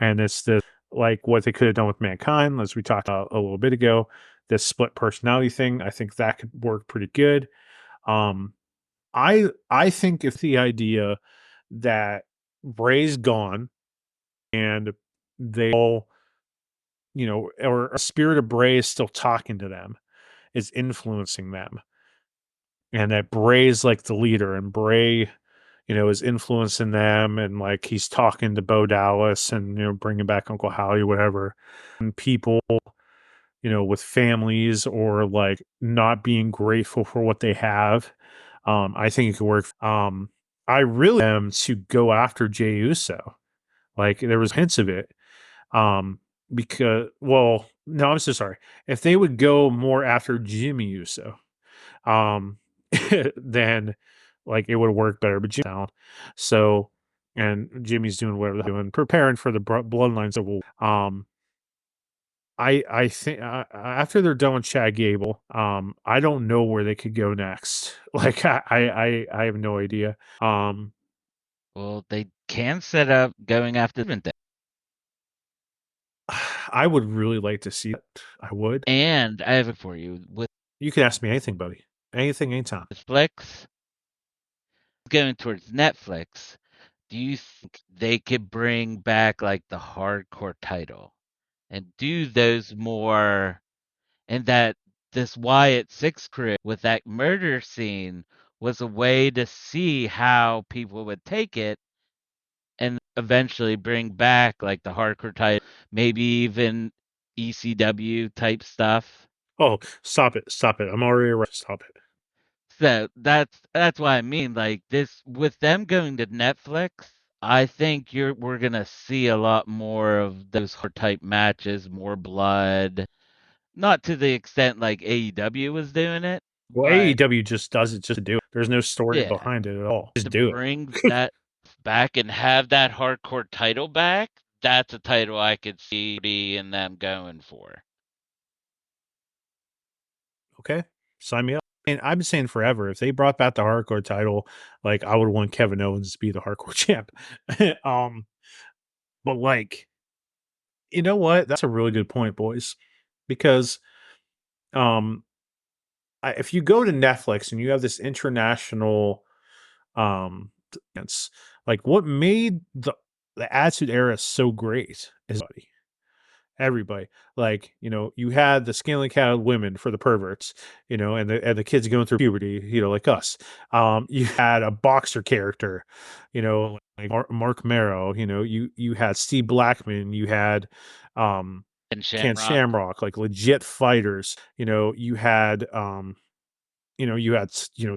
and it's like what they could have done with Mankind, as we talked about a little bit ago, this split personality thing, I think that could work pretty good. I think if the idea that Bray's gone and they all, or a spirit of Bray is still talking to them, is influencing them, and that Bray's like the leader, and Bray, is influencing them, and like he's talking to Bo Dallas and bringing back Uncle Howdy, whatever, and people, with families or like not being grateful for what they have. I think it could work. I really am to go after Jey Uso. Like there was hints of it. Because no, I'm so sorry. If they would go more after Jimmy Uso, then like it would work better. But Jimmy's down, so and Jimmy's doing whatever they're doing, preparing for the bloodlines that will. I think after they're done with Chad Gable, I don't know where they could go next. Like I have no idea. Well, they can set up going after different things. I would really like to see it. I would. And I have it for you with You can ask me anything, buddy. Anything, anytime. Netflix going towards Netflix. Do you think they could bring back like the hardcore title and do those more, and that this Wyatt Six crew with that murder scene was a way to see how people would take it and eventually bring back like the hardcore title, maybe even ECW type stuff? Oh, stop it. Stop it. I'm already around. Stop it. So that's what I mean. Like this with them going to Netflix, I think we're gonna see a lot more of those hard type matches, more blood. Not to the extent like AEW was doing it, Well, but AEW just does it just to do it. There's no story yeah, behind it at all. Just to do it. bring that back and have that hardcore title back, that's a title I could see and them going for. Okay. Sign me up. And I've been saying forever, if they brought back the hardcore title, like I would want Kevin Owens to be the hardcore champ. But like, you know what? That's a really good point, boys. Because if you go to Netflix and you have this international it's like what made the Attitude Era so great is everybody. Like, you had the scaling cattle women for the perverts, and the kids going through puberty, like us. You had a boxer character, like Mark Marrow, you had Steve Blackman, you had And Ken Shamrock. Shamrock, like legit fighters. You had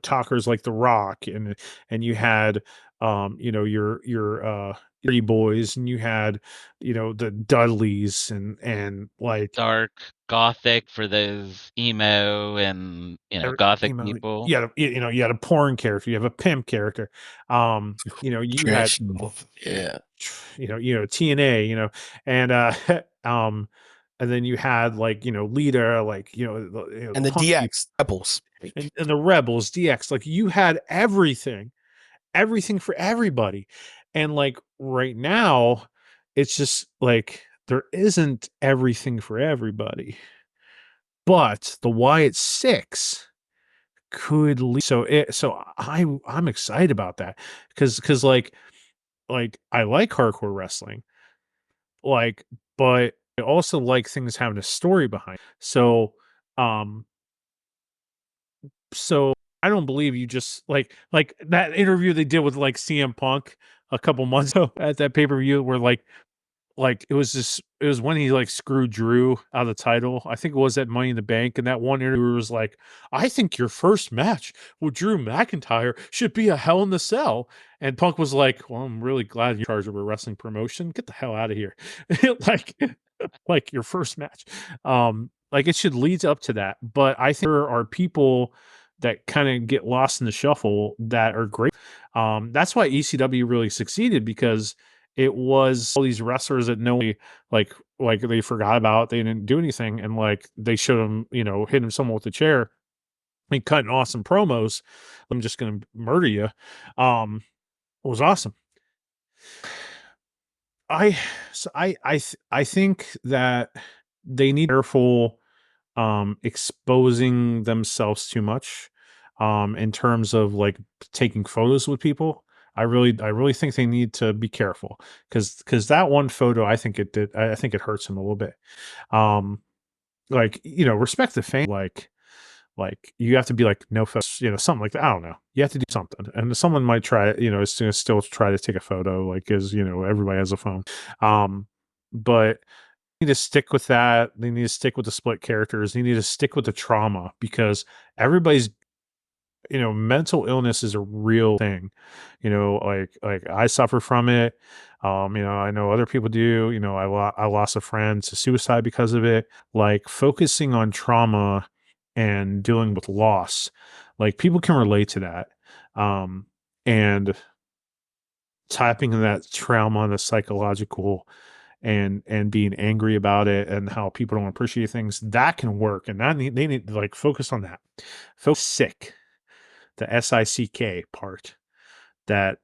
talkers like The Rock, and you had your Dirty Boys, and you had the Dudleys, and like Dark gothic for those emo and gothic people. you had a porn character, you have a pimp character, you had Yeah. TNA, and and then you had like Lita, like And the Punky, DX Rebels. and the Rebels, DX, like you had everything for everybody. And like right now, it's just like there isn't everything for everybody. But the Wyatt Six could lead. So I'm excited about that because like I like hardcore wrestling, like, but I also like things having a story behind. Um so I don't believe you just like that interview they did with like CM Punk a couple months ago at that pay-per-view where it was when he like screwed Drew out of the title. I think it was at Money in the Bank, and that one interviewer was like, "I think your first match with Drew McIntyre should be a Hell in the Cell." And Punk was like, "Well, I'm really glad you're in charge of a wrestling promotion. Get the hell out of here!" like, like your first match. Like it should lead up to that. But I think there are people that kind of get lost in the shuffle that are great. That's why ECW really succeeded, because it was all these wrestlers that nobody like they forgot about. They didn't do anything, and like they showed them, hitting someone with a chair and cutting awesome promos. I'm just gonna murder you. It was awesome. I think that they need to be careful exposing themselves too much in terms of like taking photos with people. I really think they need to be careful, because that one photo, I think it hurts him a little bit. Respect the fan, like you have to be like, no photos, something like that. I don't know. You have to do something, and someone might try, is gonna still try to take a photo, like, as everybody has a phone. But need to stick with that. They need to stick with the split characters. They need to stick with the trauma, because everybody's, mental illness is a real thing. Like I suffer from it. I know other people do. I lost a friend to suicide because of it. Like, focusing on trauma and dealing with loss, like, people can relate to that. And tapping in that trauma and the psychological and being angry about it, and how people don't appreciate things, that can work. And they need to like focus on that. Focus sick, the SICK part, that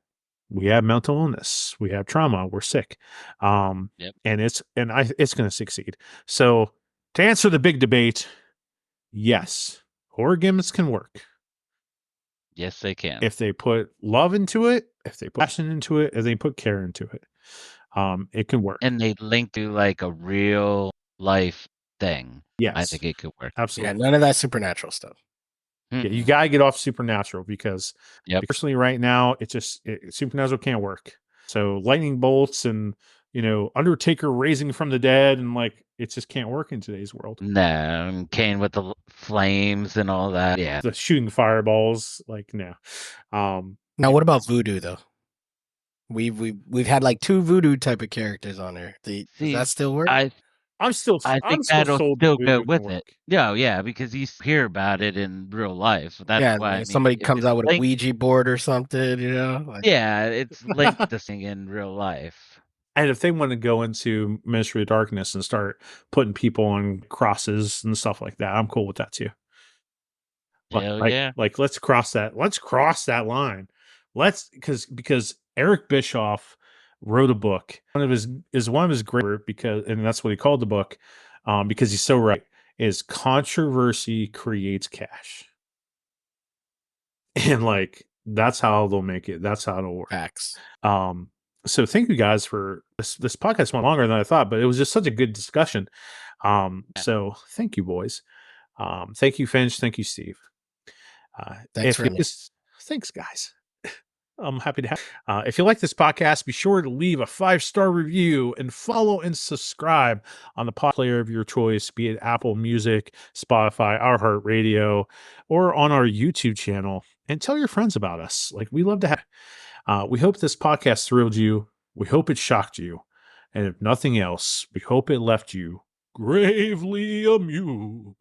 we have mental illness, we have trauma, we're sick. Yep. And it's going to succeed. So, to answer the big debate, yes, horror gimmicks can work Yes, they can. if they put love into it, if they put passion into it, if they put care into it. It can work. And they link to like a real life thing. Yes, I think it could work. absolutely. Yeah, none of that supernatural stuff. Yeah, you gotta get off Supernatural, because Yep. personally right now Supernatural can't work. So lightning bolts and Undertaker raising from the dead, and like, it just can't work in today's world. No, and Kane with the flames and all that. Yeah. The shooting fireballs, like, no. Now, what about voodoo though? We've had like 2 voodoo type of characters on there. Does that still work? I'm still think that'll sold still that go Voodoo can with it. work. Yeah, because you hear about it in real life. That's Yeah, why I like mean, somebody if comes it's out with a linked- Ouija board or something, like, Yeah, it's linked to thing in real life. And if they want to go into Ministry of Darkness and start putting people on crosses and stuff like that, I'm cool with that too. Hell yeah. Like, let's cross that line. Because Eric Bischoff wrote a book. One of his great, because, and that's what he called the book, because he's so right, is controversy creates cash. And like, that's how they'll make it. That's how it'll work. facts. So thank you guys for this podcast. Went longer than I thought, but it was just such a good discussion. So thank you, boys. Thank you, Finch. Thank you, Steve. Thanks, guys. I'm happy to have. If you like this podcast, be sure to leave a 5-star review and follow and subscribe on the pod player of your choice, be it Apple Music, Spotify, iHeartRadio, or on our YouTube channel. And tell your friends about us. Like, we love to have. We hope this podcast thrilled you. We hope it shocked you. And if nothing else, we hope it left you gravely amused.